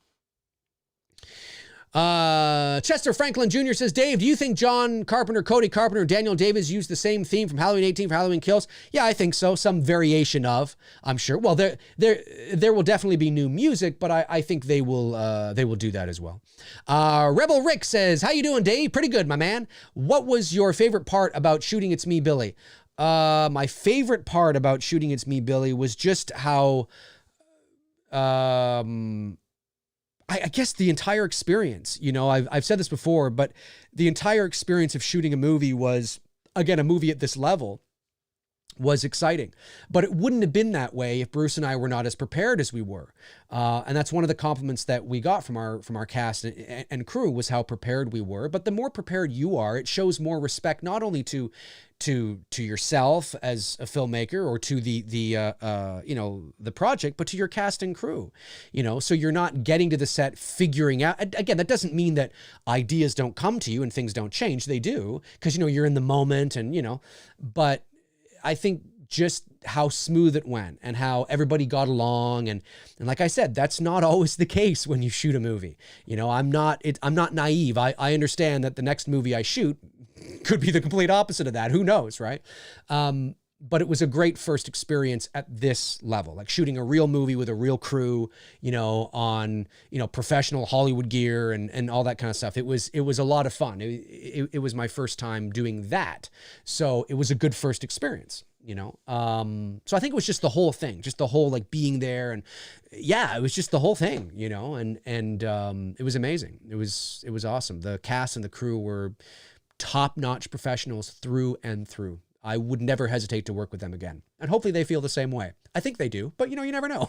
Chester Franklin Jr. says, Dave, do you think John Carpenter, Cody Carpenter, and Daniel Davis used the same theme from Halloween 18 for Halloween Kills? Yeah, I think so. Some variation of, I'm sure. Well, there will definitely be new music, but I think they will do that as well. Rebel Rick says, how you doing, Dave? Pretty good, my man. What was your favorite part about shooting It's Me, Billy? My favorite part about shooting It's Me, Billy was just how, I guess the entire experience, I've said this before, but the entire experience of shooting a movie was, again, a movie at this level was exciting, but it wouldn't have been that way if Bruce and I were not as prepared as we were. And that's one of the compliments that we got from our cast and crew was how prepared we were. But the more prepared you are, it shows more respect, not only to yourself as a filmmaker or to the project, but to your cast and crew, so you're not getting to the set figuring out. Again, that doesn't mean that ideas don't come to you and things don't change. They do, because, you're in the moment but I think just how smooth it went and how everybody got along. And like I said, that's not always the case when you shoot a movie. I'm not naive. I understand that the next movie I shoot could be the complete opposite of that. Who knows, right? But it was a great first experience at this level, like shooting a real movie with a real crew, on, professional Hollywood gear and all that kind of stuff. It was a lot of fun. It was my first time doing that. So it was a good first experience, So I think it was just the whole thing, just the whole, like, being there. And yeah, it was just the whole thing, and it was amazing. It was awesome. The cast and the crew were top-notch professionals through and through. I would never hesitate to work with them again. And hopefully they feel the same way. I think they do, but you never know.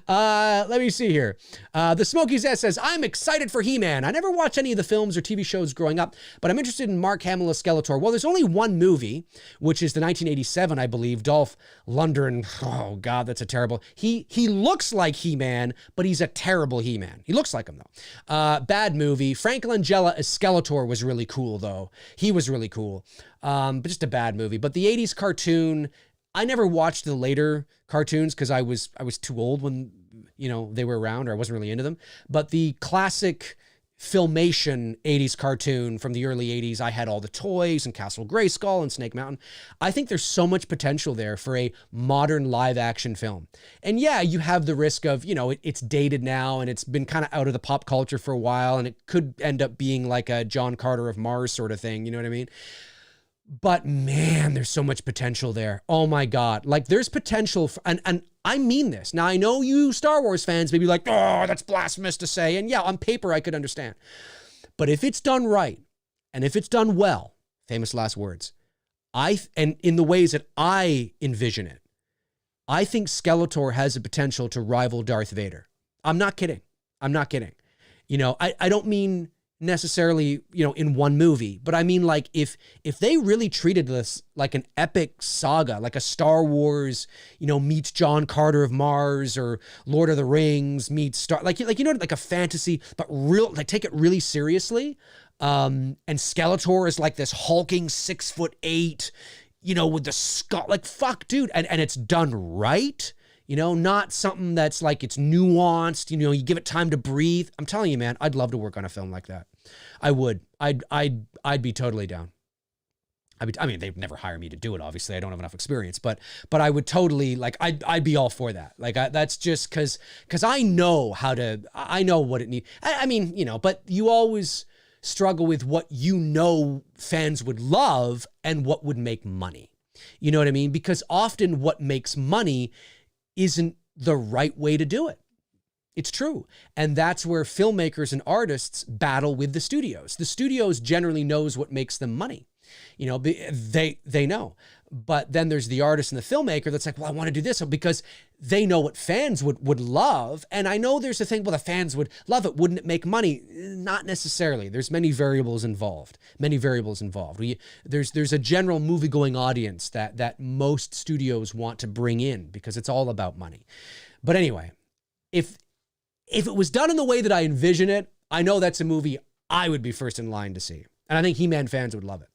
Let me see here. The Smoky Zest says, I'm excited for He-Man. I never watched any of the films or TV shows growing up, but I'm interested in Mark Hamill as Skeletor. Well, there's only one movie, which is the 1987, I believe, Dolph Lundgren. Oh God, that's a terrible. He looks like He-Man, but he's a terrible He-Man. He looks like him though. Bad movie. Frank Langella as Skeletor was really cool though. He was really cool. But just a bad movie. But the 80s cartoon, I never watched the later cartoons because I was too old when, they were around, or I wasn't really into them. But the classic Filmation 80s cartoon from the early 80s. I had all the toys and Castle Grayskull and Snake Mountain. I think there's so much potential there for a modern live action film. And yeah, you have the risk of, you know, it's dated now and it's been kind of out of the pop culture for a while, and it could end up being like a John Carter of Mars sort of thing. You know what I mean? But man, there's so much potential there. Oh my God. Like there's potential for, and I mean this. Now I know you Star Wars fans may be like, oh, that's blasphemous to say. And yeah, on paper I could understand. But if it's done right, and if it's done well, famous last words, and in the ways that I envision it, I think Skeletor has the potential to rival Darth Vader. I'm not kidding. I'm not kidding. You know, I don't mean necessarily, you know, in one movie, but I mean like if they really treated this like an epic saga, like a Star Wars, you know, meets John Carter of Mars, or Lord of the Rings meets like you know, like a fantasy, but real, like take it really seriously. And Skeletor is like this hulking 6'8", you know, with the skull, like fuck, dude, and it's done right. You know, not something that's like it's nuanced, you know, you give it time to breathe. I'm telling you, man, I'd love to work on a film like that. I would. I'd be totally down. I mean, they'd never hire me to do it. Obviously, I don't have enough experience, but I would totally, like, I'd be all for that. Like, that's just because I know I know what it needs. I mean, you know, but you always struggle with what you know fans would love and what would make money. You know what I mean? Because often what makes money isn't the right way to do it. It's true. And that's where filmmakers and artists battle with the studios. The studios generally knows what makes them money. You know, they know. But then there's the artist and the filmmaker that's like, well, I want to do this because they know what fans would love. And I know there's a thing, well, the fans would love it. Wouldn't it make money? Not necessarily. There's many variables involved. There's a general movie-going audience that most studios want to bring in because it's all about money. But anyway, if it was done in the way that I envision it, I know that's a movie I would be first in line to see. And I think He-Man fans would love it.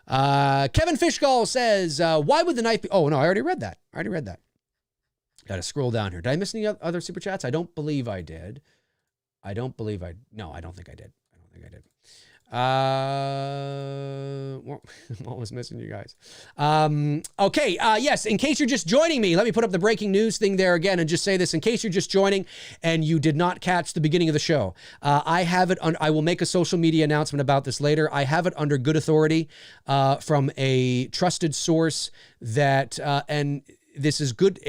Kevin Fishgall says, why would the night be... Oh, no, I already read that. Got to scroll down here. Did I miss any other super chats? I don't believe I did. No, I don't think I did. What was missing, you guys? Okay, yes, in case you're just joining me, let me put up the breaking news thing there again and just say this. In case you're just joining and you did not catch the beginning of the show, I have it I will make a social media announcement about this later. I have it under good authority from a trusted source that, and this is good.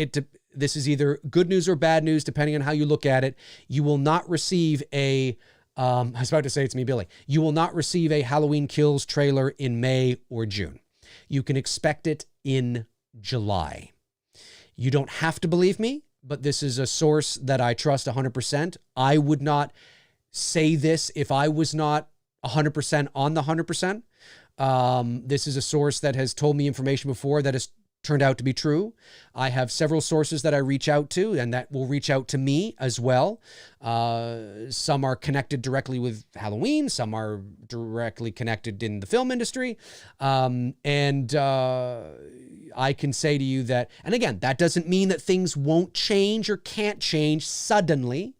This is either good news or bad news, depending on how you look at it. You will not receive I was about to say it's me, Billy. You will not receive a Halloween Kills trailer in May or June. You can expect it in July. You don't have to believe me, but this is a source that I trust 100%. I would not say this if I was not 100% on the 100%. This is a source that has told me information before that has turned out to be true. I have several sources that I reach out to and that will reach out to me as well. Some are connected directly with Halloween. Some are directly connected in the film industry. And I can say to you that, and again, that doesn't mean that things won't change or can't change suddenly.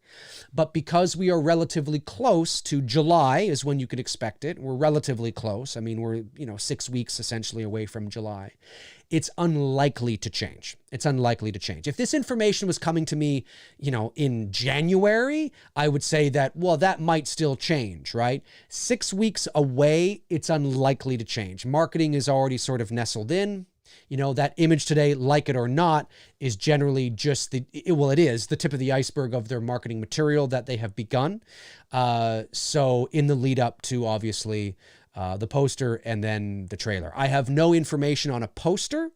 But because we are relatively close to July is when you could expect it. We're relatively close. I mean, we're, 6 weeks essentially away from July. It's unlikely to change. If this information was coming to me, in January, I would say that, well, that might still change, right? 6 weeks away, it's unlikely to change. Marketing is already sort of nestled in. That image today, like it or not, is generally just it is the tip of the iceberg of their marketing material that they have begun. So in the lead up to, obviously, the poster and then the trailer. I have no information on a poster,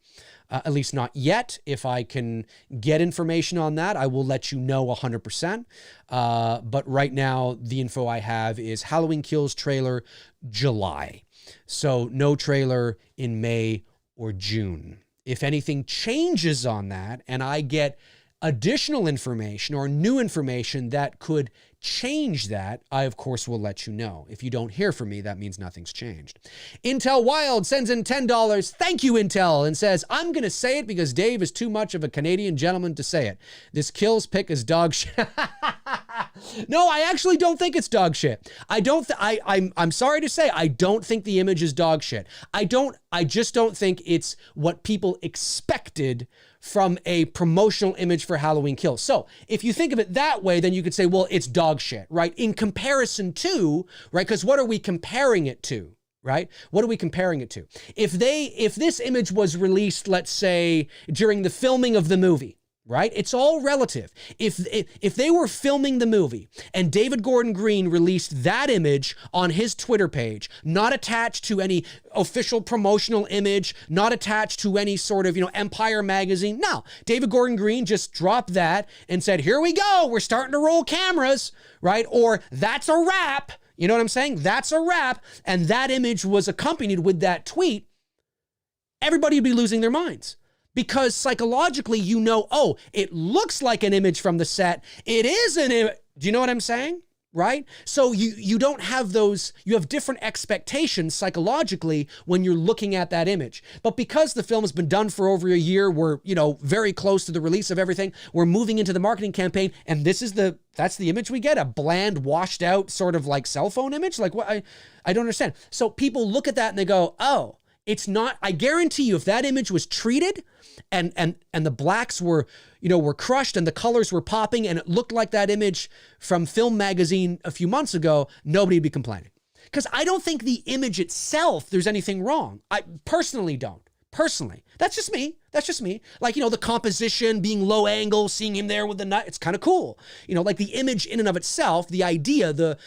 at least not yet. If I can get information on that, I will let you know 100%. But right now, the info I have is Halloween Kills trailer July. So no trailer in May or June. If anything changes on that and I get additional information or new information that could change that, I, of course, will let you know. If you don't hear from me, that means nothing's changed. Intel Wild sends in $10. Thank you, Intel, and says, I'm going to say it because Dave is too much of a Canadian gentleman to say it. This Kills pick is dog shit. No, I actually don't think it's dog shit. I'm sorry to say, I don't think the image is dog shit. I just don't think it's what people expected from a promotional image for Halloween Kills. So if you think of it that way, then you could say, well, it's dog shit, right? In comparison to, right? Because what are we comparing it to, right? What are we comparing it to? If this image was released, let's say, during the filming of the movie, right? It's all relative. If they were filming the movie and David Gordon Green released that image on his Twitter page, not attached to any official promotional image, not attached to any sort of, Empire magazine. No, David Gordon Green just dropped that and said, here we go. We're starting to roll cameras, right? Or that's a wrap. You know what I'm saying? That's a wrap. And that image was accompanied with that tweet. Everybody would be losing their minds. Because psychologically, oh, it looks like an image from the set. It is an image. Do you know what I'm saying? Right? So you don't have those, you have different expectations psychologically when you're looking at that image. But because the film has been done for over a year, we're, very close to the release of everything. We're moving into the marketing campaign. And that's the image we get, a bland, washed out sort of like cell phone image. Like what? I don't understand. So people look at that and they go, oh, it's not, I guarantee you, if that image was treated and the blacks were crushed and the colors were popping and it looked like that image from Film Magazine a few months ago, nobody would be complaining. Because I don't think the image itself, there's anything wrong. I personally don't. Personally. That's just me. Like, the composition, being low angle, seeing him there with the nut, it's kind of cool. Like the image in and of itself, the idea, the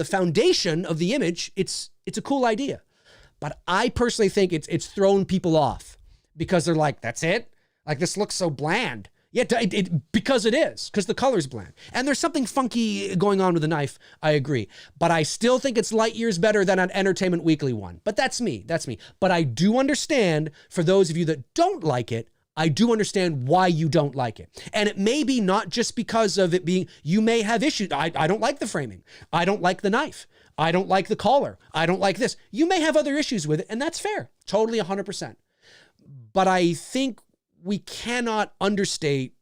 foundation of the image, it's a cool idea. But I personally think it's thrown people off because they're like, that's it? Like, this looks so bland. Yeah, because it is, because the color's bland. And there's something funky going on with the knife, I agree. But I still think it's light years better than an Entertainment Weekly one. But that's me. But I do understand, for those of you that don't like it, I do understand why you don't like it. And it may be not just because of it being, you may have issues. I don't like the framing. I don't like the knife. I don't like the collar. I don't like this. You may have other issues with it, and that's fair. Totally 100%. But I think we cannot understate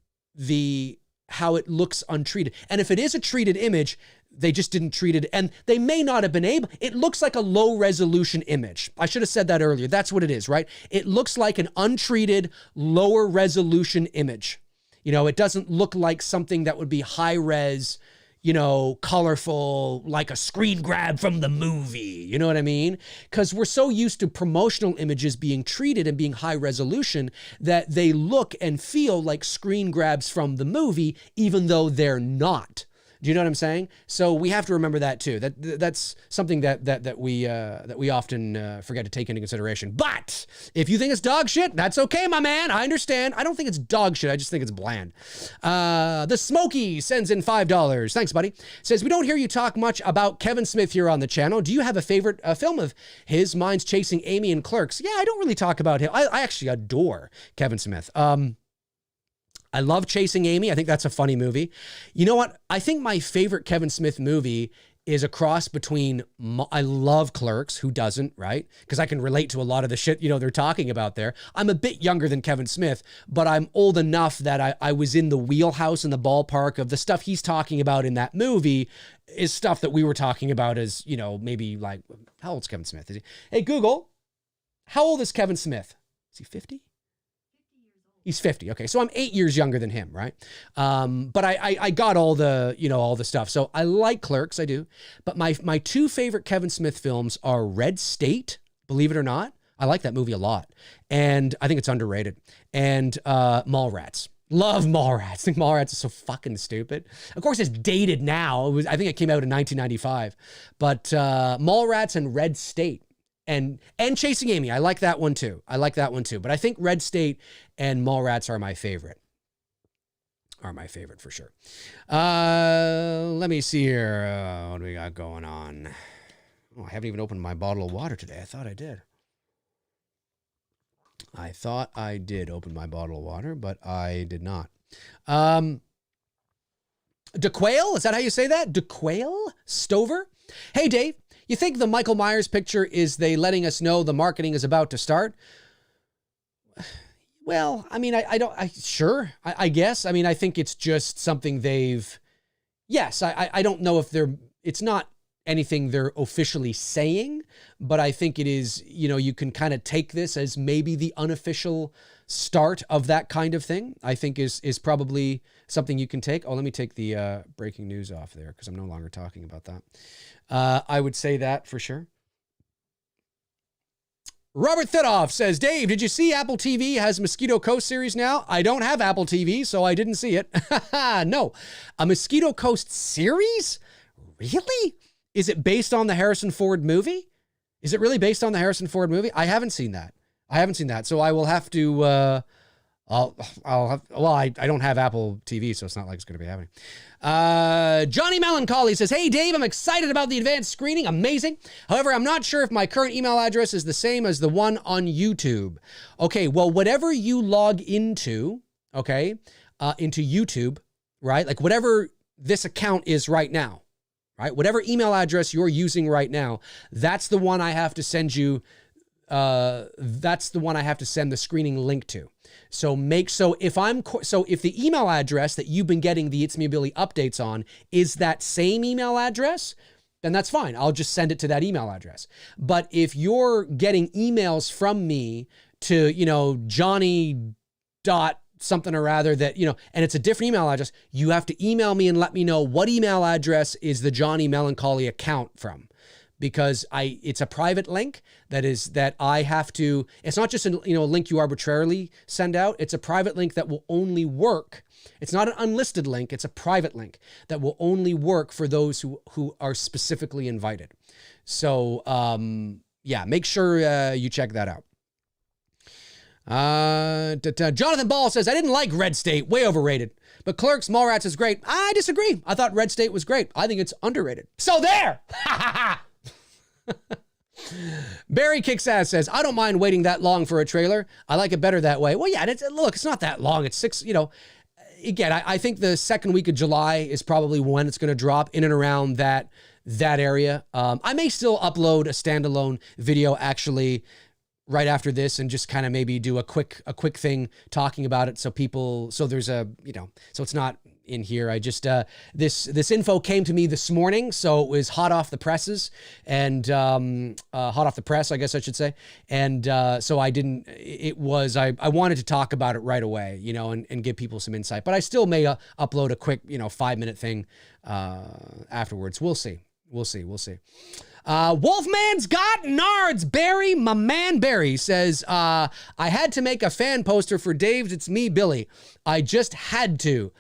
how it looks untreated. And if it is a treated image, they just didn't treat it, and they may not have been able. It looks like a low resolution image. I should have said that earlier. That's what it is, right? It looks like an untreated, lower resolution image. It doesn't look like something that would be high res, colorful, like a screen grab from the movie. You know what I mean? Because we're so used to promotional images being treated and being high resolution that they look and feel like screen grabs from the movie, even though they're not. Do you know what I'm saying? So we have to remember that too. That's something that we often forget to take into consideration. But if you think it's dog shit, that's okay, my man. I understand. I don't think it's dog shit. I just think it's bland. The Smoky sends in $5. Thanks, buddy. Says, we don't hear you talk much about Kevin Smith here on the channel. Do you have a favorite film of his? Mine's Chasing Amy and Clerks. Yeah, I don't really talk about him. I actually adore Kevin Smith. I love Chasing Amy. I think that's a funny movie. You know what? I think my favorite Kevin Smith movie is a cross between, I love Clerks, who doesn't, right? Because I can relate to a lot of the shit, they're talking about there. I'm a bit younger than Kevin Smith, but I'm old enough that I was in the wheelhouse, in the ballpark of the stuff he's talking about in that movie is stuff that we were talking about as, maybe like, how old's Kevin Smith? Is he? Hey, Google, how old is Kevin Smith? Is he 50? He's 50. Okay. So I'm 8 years younger than him. Right. But I got all the stuff. So I like Clerks. I do. But my two favorite Kevin Smith films are Red State. Believe it or not. I like that movie a lot. And I think it's underrated. And Mallrats. Love Mallrats. I think Mallrats is so fucking stupid. Of course, it's dated now. I think it came out in 1995. But Mallrats and Red State. And Chasing Amy, I like that one too. But I think Red State and Mallrats are my favorite. For sure. Let me see here. What do we got going on? Oh, I haven't even opened my bottle of water today. I thought I did open my bottle of water, but I did not. DeQuail, is that how you say that? DeQuail Stover? Hey, Dave, you think the Michael Myers picture is they letting us know the marketing is about to start? Well, I mean, I guess. I mean, I think it's just something I don't know if it's not anything they're officially saying, but I think it is, you can kind of take this as maybe the unofficial start of that kind of thing. I think is probably something you can take. Oh, let me take the breaking news off there because I'm no longer talking about that. I would say that for sure. Robert Thidoff says, Dave, did you see Apple TV has Mosquito Coast series now? I don't have Apple TV, so I didn't see it. No. A Mosquito Coast series? Really? Is it based on the Harrison Ford movie? Is it really based on the Harrison Ford movie? I haven't seen that. So I will have to, I don't have Apple TV, so it's not like it's going to be happening. Johnny Melancholy says, hey, Dave, I'm excited about the advanced screening. Amazing. However, I'm not sure if my current email address is the same as the one on YouTube. Okay, well, whatever you log into, into YouTube, right? Like whatever this account is right now, right? Whatever email address you're using right now, that's the one I have to send you. That's the one I have to send the screening link to. So if the email address that you've been getting the It's Me Billy updates on is that same email address, then that's fine. I'll just send it to that email address. But if you're getting emails from me to, Johnny dot something or other that, and it's a different email address, you have to email me and let me know what email address is the Johnny Melancholy account from. Because it's a private link that I have to, it's not just a link you arbitrarily send out. It's a private link that will only work. It's not an unlisted link. It's a private link that will only work for those who are specifically invited. So, make sure you check that out. Jonathan Ball says, I didn't like Red State, way overrated. But Clerks, Mallrats is great. I disagree. I thought Red State was great. I think it's underrated. So there! Barry Kicks Ass says, I don't mind waiting that long for a trailer. I like it better that way. Well, yeah, it's not that long. It's 6, again, I think the second week of July is probably when it's going to drop in and around that area. I may still upload a standalone video actually right after this and just kind of maybe do a quick thing talking about it so there's so it's not in here. I just, this info came to me this morning, so it was hot off the presses and, hot off the press, I guess I should say. And, so I wanted to talk about it right away, and give people some insight, but I still may upload a quick, 5-minute thing, afterwards. We'll see. Wolfman's got nards. Barry, my man Barry says, I had to make a fan poster for Dave's It's Me Billy. I just had to.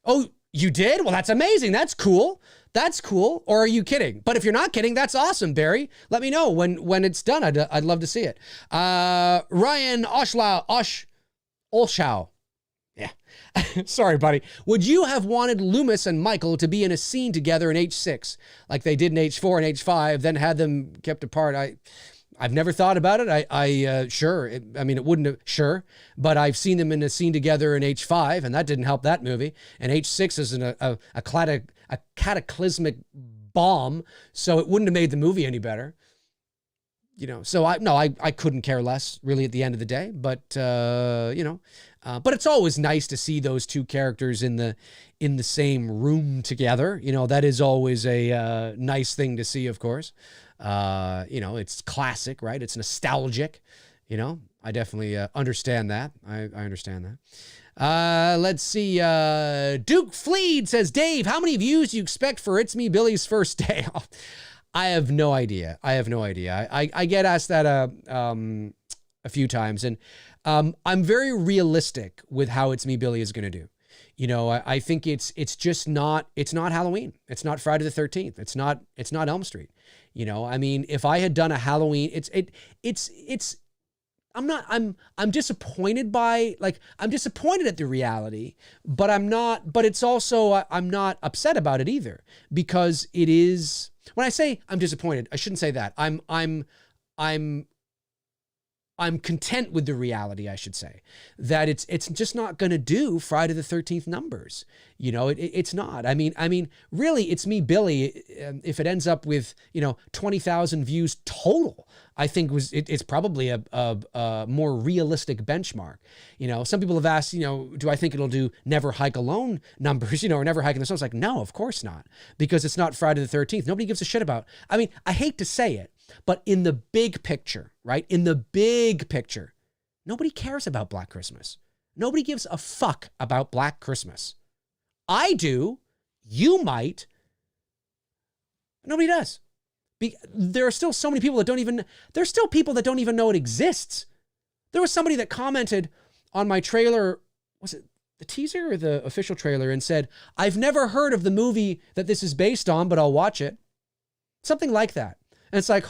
Oh, you did? Well, that's amazing. That's cool. Or are you kidding? But if you're not kidding, that's awesome, Barry. Let me know when it's done. I'd love to see it. Ryan Olshow. Yeah. Sorry, buddy. Would you have wanted Loomis and Michael to be in a scene together in H6 like they did in H4 and H5, then had them kept apart? I've never thought about it. Sure. It wouldn't have, sure. But I've seen them in a scene together in H5 and that didn't help that movie. And H6 is a cataclysmic bomb. So it wouldn't have made the movie any better. So I couldn't care less really at the end of the day, but but it's always nice to see those two characters in the same room together. That is always a nice thing to see, of course. It's classic, right? It's nostalgic. I definitely understand that. I understand that. Let's see. Duke Fleed says, Dave, how many views do you expect for It's Me Billy's first day? I have no idea. I get asked that a few times, and I'm very realistic with how It's Me Billy is going to do. I think it's not Halloween. It's not Friday the 13th. It's not Elm Street. If I had done a Halloween, I'm disappointed I'm disappointed at the reality, but it's also, I'm not upset about it either, because it is, when I say I'm disappointed, I shouldn't say that. I'm I'm content with the reality, I should say, that it's just not going to do Friday the 13th numbers. You know, it's not. I mean, really, It's Me, Billy. If it ends up with 20,000 views total, I think it's probably a more realistic benchmark. You know, some people have asked, do I think it'll do Never Hike Alone numbers? Or Never Hike in the Snow. It's like, no, of course not, because it's not Friday the 13th. Nobody gives a shit about. I mean, I hate to say it, but in the big picture, right? In the big picture, nobody cares about Black Christmas. Nobody gives a fuck about Black Christmas. I do. You might. Nobody does. There are still so many people that don't even know it exists. There was somebody that commented on my trailer, was it the teaser or the official trailer, and said, I've never heard of the movie that this is based on, but I'll watch it. Something like that. And it's like,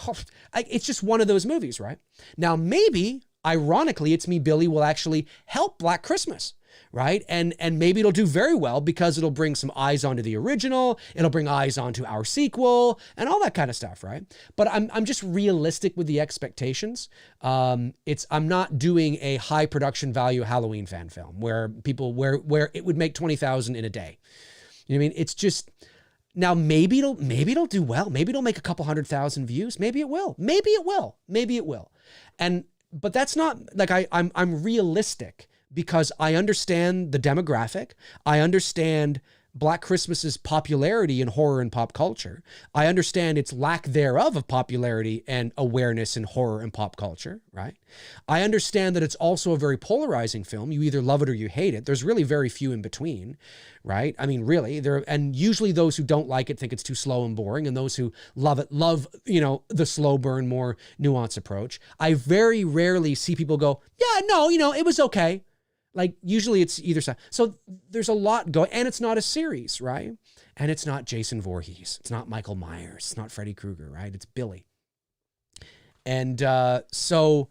it's just one of those movies, right? Now, maybe, ironically, It's Me, Billy will actually help Black Christmas, right? And maybe it'll do very well because it'll bring some eyes onto the original, it'll bring eyes onto our sequel, and all that kind of stuff, right? But I'm just realistic with the expectations. I'm not doing a high production value Halloween fan film where it would make 20,000 in a day. You know what I mean? It's just... Now, maybe it'll do well. Maybe it'll make a couple 100,000 views. Maybe it will. But that's not like I'm realistic because I understand the demographic. I understand Black Christmas's popularity in horror and pop culture. I understand its lack thereof of popularity and awareness in horror and pop culture, right? I understand that it's also a very polarizing film. You either love it or you hate it. There's really very few in between, right? I mean, really, and usually those who don't like it think it's too slow and boring, and those who love it love, the slow burn, more nuanced approach. I very rarely see people go, yeah, no, it was okay. Like, usually it's either side. So there's a lot going, and it's not a series, right? And it's not Jason Voorhees. It's not Michael Myers. It's not Freddy Krueger, right? It's Billy. And so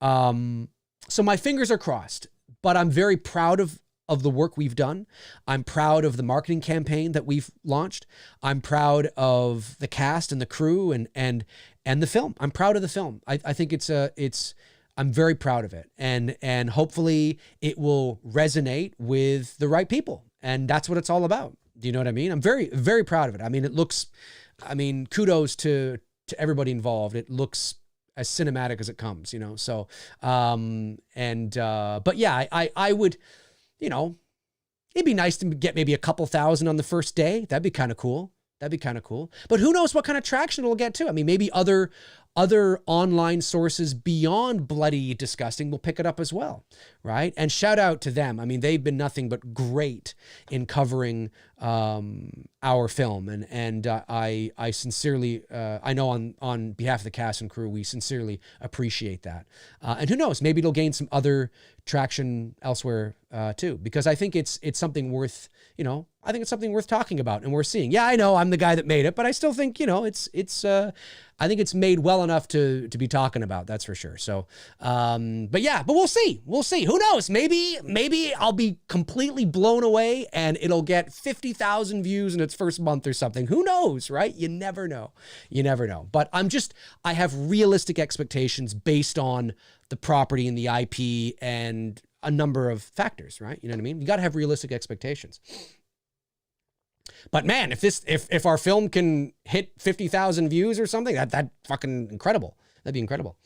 my fingers are crossed, but I'm very proud of the work we've done. I'm proud of the marketing campaign that we've launched. I'm proud of the cast and the crew and the film. I'm proud of the film. I think I'm very proud of it, and hopefully it will resonate with the right people, and that's what it's all about. Do you know what I mean? I'm very, very proud of it. I mean, kudos to everybody involved. It looks as cinematic as it comes, So, but yeah, I would, it'd be nice to get maybe a couple thousand on the first day. That'd be kind of cool. But who knows what kind of traction it'll get too. I mean, maybe other online sources beyond Bloody Disgusting will pick it up as well, right? And shout out to them. I mean, they've been nothing but great in covering our film, and I sincerely, I know on behalf of the cast and crew, we sincerely appreciate that. And who knows, maybe it'll gain some other traction elsewhere too, because I think it's something worth, I think it's something worth talking about and worth seeing. Yeah, I know I'm the guy that made it, but I still think, I think it's made well enough to be talking about, that's for sure. So, but we'll see. Who knows? Maybe I'll be completely blown away and it'll get 50,000 views in its first month or something. Who knows, right? You never know. But I have realistic expectations based on the property and the IP and a number of factors, right? You know what I mean? You got to have realistic expectations. But man, if our film can hit 50,000 views or something, that fucking incredible. That'd be incredible.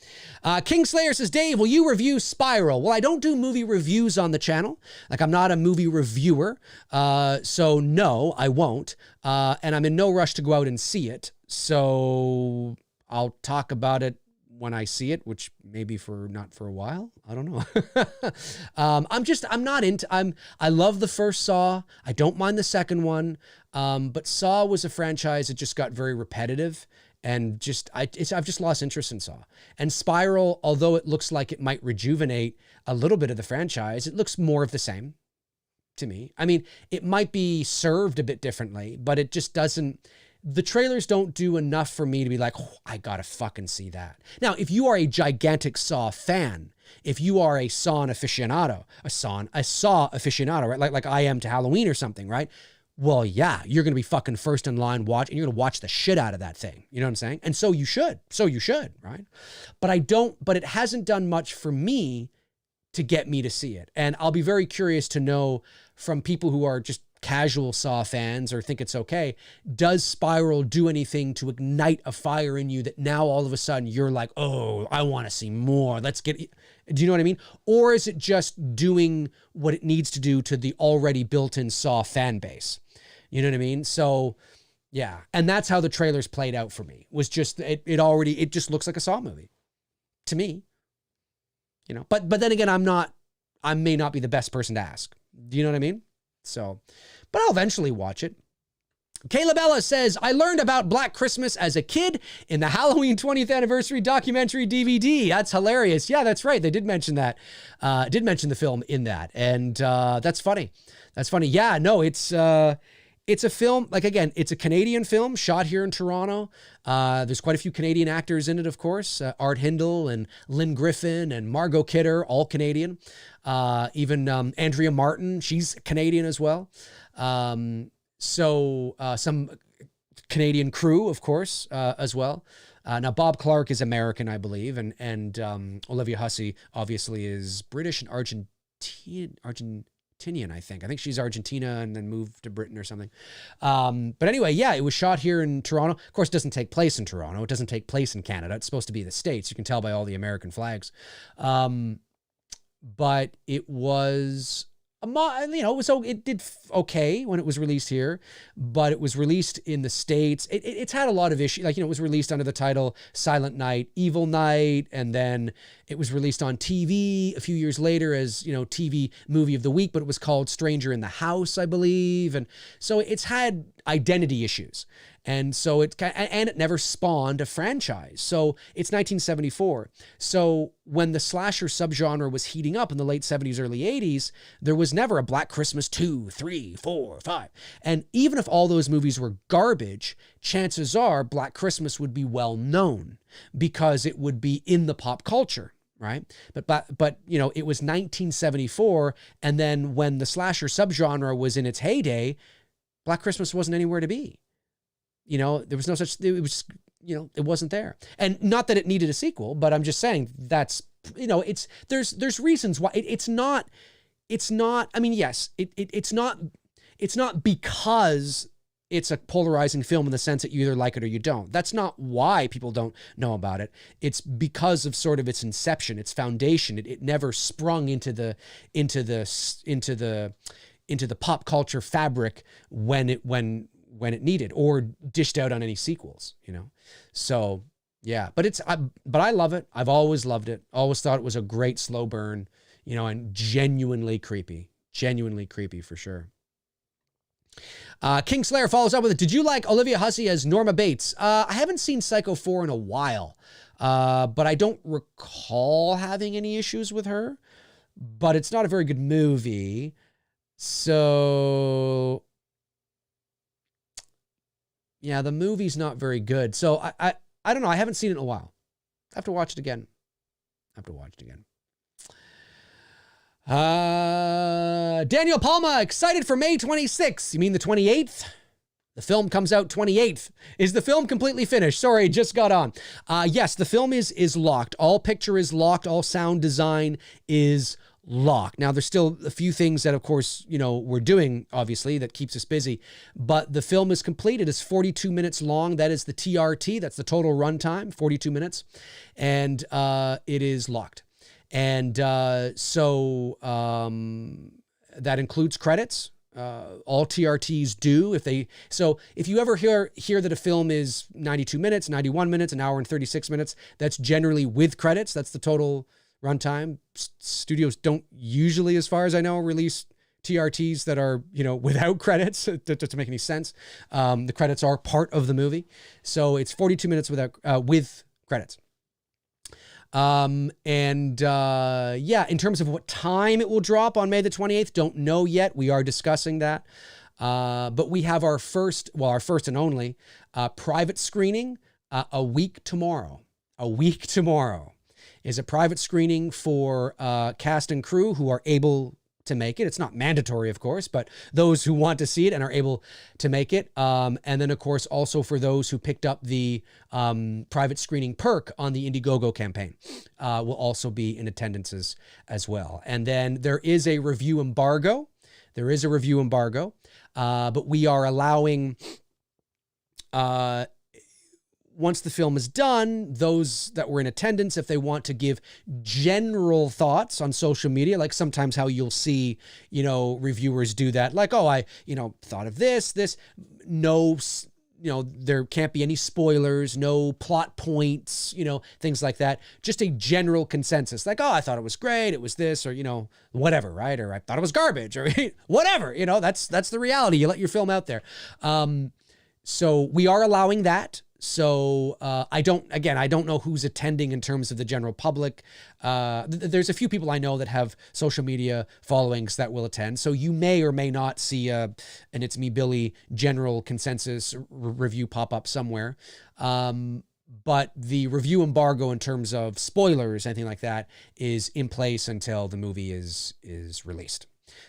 Kingslayer says, Dave, will you review Spiral? Well, I don't do movie reviews on the channel. Like, I'm not a movie reviewer. So no, I won't. And I'm in no rush to go out and see it. So I'll talk about it when I see it, which maybe not for a while. I don't know. I love the first Saw. I don't mind the second one. But Saw was a franchise that just got very repetitive, and I've just lost interest in Saw. And Spiral, although it looks like it might rejuvenate a little bit of the franchise, it looks more of the same to me. I mean, it might be served a bit differently, but it just doesn't. The trailers don't do enough for me to be like, oh, I gotta fucking see that. Now, if you are a gigantic Saw fan, if you are a Saw aficionado, right? Like I am to Halloween or something, right? well, yeah, you're going to be fucking first in line watch, and you're going to watch the shit out of that thing. You know what I'm saying? And so you should, right? But it hasn't done much for me to get me to see it. And I'll be very curious to know from people who are just casual Saw fans or think it's okay, does Spiral do anything to ignite a fire in you that now all of a sudden you're like, oh, I want to see more. Let's get, do you know what I mean? Or is it just doing what it needs to do to the already built-in Saw fan base? You know what I mean? So yeah. And that's how the trailers played out for me, was just, it just looks like a Saw movie to me, you know, but then again, I may not be the best person to ask. Do you know what I mean? So, but I'll eventually watch it. Kayla Bella says, I learned about Black Christmas as a kid in the Halloween 20th anniversary documentary DVD. That's hilarious. Yeah, that's right. They did mention that. Did mention the film in that. And that's funny. That's funny. Yeah, no, it's a film, like, again, it's a Canadian film shot here in Toronto. There's quite a few Canadian actors in it, of course. Art Hindle and Lynn Griffin and Margot Kidder, all Canadian. Even Andrea Martin, she's Canadian as well. So some Canadian crew, of course, as well. Now, Bob Clark is American, I believe, and Olivia Hussey obviously is British and Argentinian, I think. I think she's Argentina and then moved to Britain or something. But anyway, yeah, it was shot here in Toronto. Of course, it doesn't take place in Toronto. It doesn't take place in Canada. It's supposed to be the States. You can tell by all the American flags. But it was, it did okay when it was released here, but it was released in the States. It's had a lot of issues. Like, it was released under the title Silent Night, Evil Night. And then it was released on TV a few years later as, TV movie of the week, but it was called Stranger in the House, I believe. And so it's had identity issues. And so it never spawned a franchise. So it's 1974. So when the slasher subgenre was heating up in the late 70s, early 80s, there was never a Black Christmas 2, 3, 4, 5. And even if all those movies were garbage, chances are Black Christmas would be well known because it would be in the pop culture, right? But it was 1974. And then when the slasher subgenre was in its heyday, Black Christmas wasn't anywhere to be. There was no such, it was, it wasn't there. And not that it needed a sequel, but I'm just saying that's, there's reasons why it's not, I mean, yes, it's not because it's a polarizing film in the sense that you either like it or you don't. That's not why people don't know about it. It's because of sort of its inception, its foundation. It never sprung into the pop culture fabric when it needed or dished out on any sequels, So yeah, but I love it. I've always loved it. Always thought it was a great slow burn, and genuinely creepy for sure. Kingslayer follows up with it. Did you like Olivia Hussey as Norma Bates? I haven't seen Psycho 4 in a while, but I don't recall having any issues with her, but it's not a very good movie. So yeah, the movie's not very good. So I don't know. I haven't seen it in a while. I have to watch it again. Daniel Palma, excited for May 26th. You mean the 28th? The film comes out 28th. Is the film completely finished? Sorry, just got on. Yes, the film is locked. All picture is locked. All sound design is locked. Now, there's still a few things that, of course, we're doing, obviously, that keeps us busy. But the film is completed. It's 42 minutes long. That is the TRT. That's the total runtime, 42 minutes. And it is locked. And so that includes credits. All TRTs do. If you ever hear that a film is 92 minutes, 91 minutes, an hour and 36 minutes, that's generally with credits. That's the total runtime. Studios don't usually, as far as I know, release TRTs that are, without credits to make any sense. The credits are part of the movie. So it's 42 minutes with credits. In terms of what time it will drop on May the 28th, don't know yet. We are discussing that. But we have our first and only private screening a week tomorrow. Is a private screening for cast and crew who are able to make it. It's not mandatory, of course, but those who want to see it and are able to make it. And then, of course, also for those who picked up the private screening perk on the Indiegogo campaign will also be in attendance as well. And then there is a review embargo. But we are allowing, once the film is done, those that were in attendance, if they want to give general thoughts on social media, like sometimes how you'll see, reviewers do that, like, oh, I, thought of this, no, there can't be any spoilers, no plot points, things like that. Just a general consensus, like, oh, I thought it was great, it was this, or, whatever, right? Or I thought it was garbage, or whatever, that's the reality. You let your film out there. So we are allowing that. So I don't know who's attending in terms of the general public. There's a few people I know that have social media followings that will attend. So you may or may not see an It's Me, Billy general consensus review pop up somewhere. But the review embargo in terms of spoilers, anything like that, is in place until the movie is released.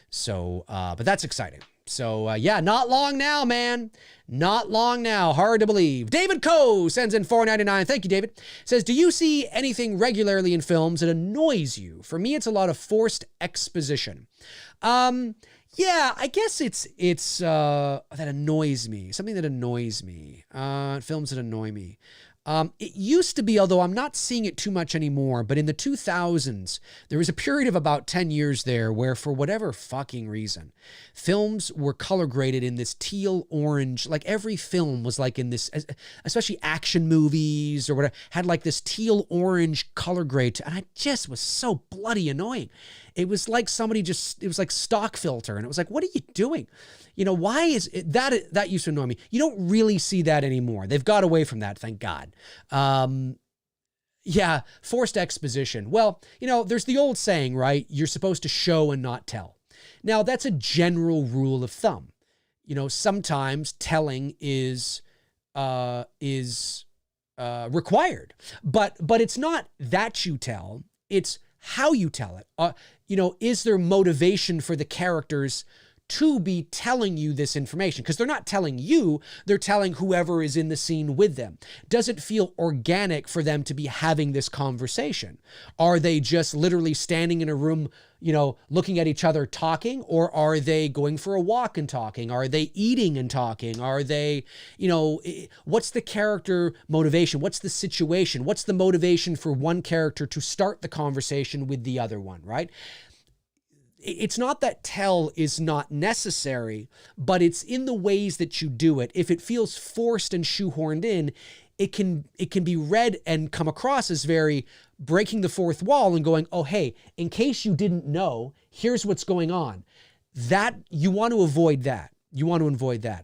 So, but that's exciting. So, yeah, not long now, man. Not long now. Hard to believe. David Coe sends in $4.99. Thank you, David. Says, do you see anything regularly in films that annoys you? For me, it's a lot of forced exposition. Yeah, I guess it's that annoys me. Something that annoys me. Films that annoy me. It used to be, although I'm not seeing it too much anymore, but in the 2000s, there was a period of about 10 years there where, for whatever fucking reason, films were color graded in this teal orange, like every film was like in this, especially action movies or whatever, had like this teal orange color grade. And I just was so bloody annoying. It was like it was like stock filter. And it was like, what are you doing? Why is it that used to annoy me? You don't really see that anymore. They've got away from that, thank God. Yeah, forced exposition. Well, there's the old saying, right? You're supposed to show and not tell. Now, that's a general rule of thumb. Sometimes telling is required, but it's not that you tell, it's how you tell it. Is there motivation for the characters to be telling you this information? Because they're not telling you, they're telling whoever is in the scene with them. Does it feel organic for them to be having this conversation? Are they just literally standing in a room, looking at each other talking? Or are they going for a walk and talking? Are they eating and talking? Are they, what's the character motivation? What's the situation? What's the motivation for one character to start the conversation with the other one, right? It's not that tell is not necessary, but it's in the ways that you do it. If it feels forced and shoehorned in, it can be read and come across as very breaking the fourth wall and going, oh, hey, in case you didn't know, here's what's going on. That you want to avoid that.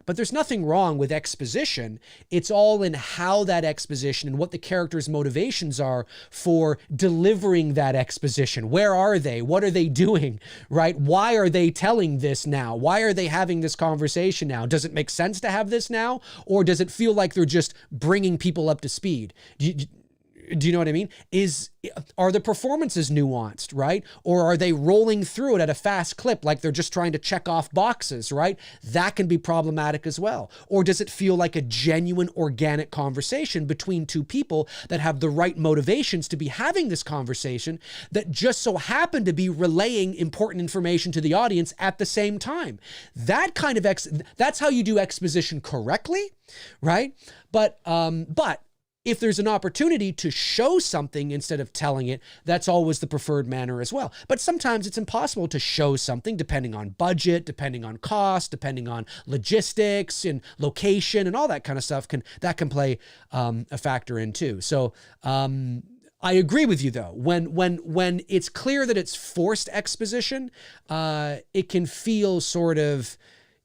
But there's nothing wrong with exposition. It's all in how that exposition and what the character's motivations are for delivering that exposition. Where are they? What are they doing? Right? Why are they telling this now? Why are they having this conversation now? Does it make sense to have this now? Or does it feel like they're just bringing people up to speed? Do you know what I mean? Are the performances nuanced, right? Or are they rolling through it at a fast clip like they're just trying to check off boxes, right? That can be problematic as well. Or does it feel like a genuine organic conversation between two people that have the right motivations to be having this conversation that just so happen to be relaying important information to the audience at the same time? That kind of that's how you do exposition correctly, right? But if there's an opportunity to show something instead of telling it, that's always the preferred manner as well. But sometimes it's impossible to show something depending on budget, depending on cost, depending on logistics and location and all that kind of stuff can play a factor in too. So I agree with you though. When it's clear that it's forced exposition, it can feel sort of,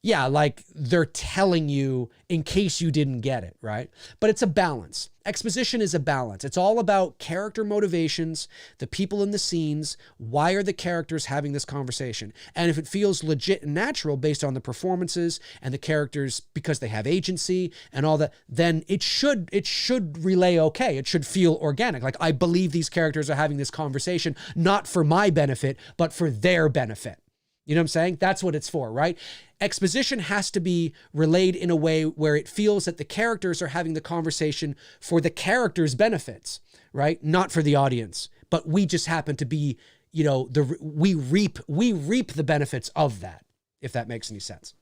yeah, like they're telling you in case you didn't get it, right? But it's a balance. Exposition is a balance. It's all about character motivations, the people in the scenes. Why are the characters having this conversation? And if it feels legit and natural based on the performances and the characters because they have agency and all that, then it should relay okay. It should feel organic. Like, I believe these characters are having this conversation, not for my benefit, but for their benefit. You know what I'm saying? That's what it's for, right? Exposition has to be relayed in a way where it feels that the characters are having the conversation for the characters' benefits, right? Not for the audience. But we just happen to be, you know, we reap the benefits of that, if that makes any sense.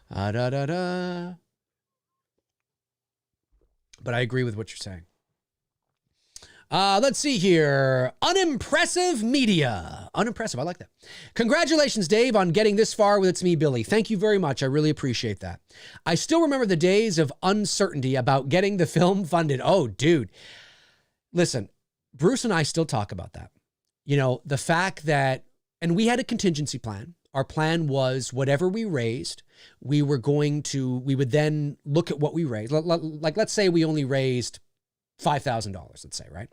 But I agree with what you're saying. Let's see here. Unimpressive media. Unimpressive. I like that. Congratulations, Dave, on getting this far with It's Me, Billy. Thank you very much. I really appreciate that. I still remember the days of uncertainty about getting the film funded. Oh, dude. Listen, Bruce and I still talk about that. You know, the fact that, and we had a contingency plan. Our plan was whatever we raised, we would then look at what we raised. Like, let's say we only raised $5,000, let's say, right?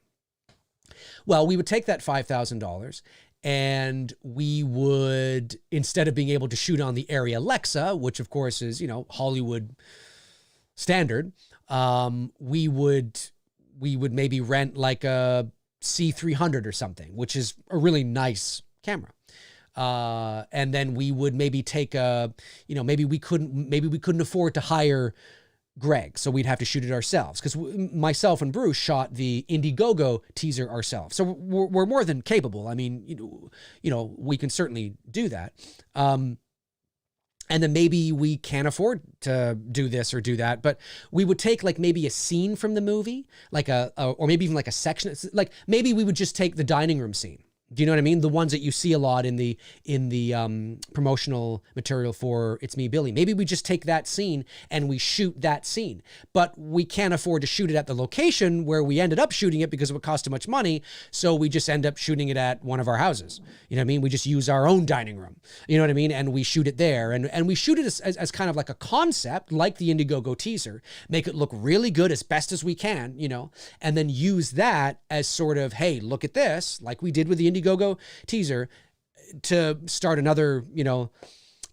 Well, we would take that $5,000 and we would, instead of being able to shoot on the Arri Alexa, which of course is, you know, Hollywood standard, we would maybe rent like a C300 or something, which is a really nice camera. And then we would maybe take maybe we couldn't afford to hire Greg, so we'd have to shoot it ourselves, because myself and Bruce shot the Indiegogo teaser ourselves. So we're more than capable. I mean, you know, we can certainly do that. And then maybe we can't afford to do this or do that, but we would take like maybe a scene from the movie, like or maybe even like a section. Like maybe we would just take the dining room scene. Do you know what I mean? The ones that you see a lot in the promotional material for It's Me, Billy. Maybe we just take that scene and we shoot that scene, but we can't afford to shoot it at the location where we ended up shooting it because it would cost too much money. So we just end up shooting it at one of our houses. You know what I mean? We just use our own dining room. You know what I mean? And we shoot it there, and we shoot it as kind of like a concept, like the Indiegogo teaser, make it look really good as best as we can, you know, and then use that as sort of, hey, look at this, like we did with the Indiegogo teaser, to start another, you know,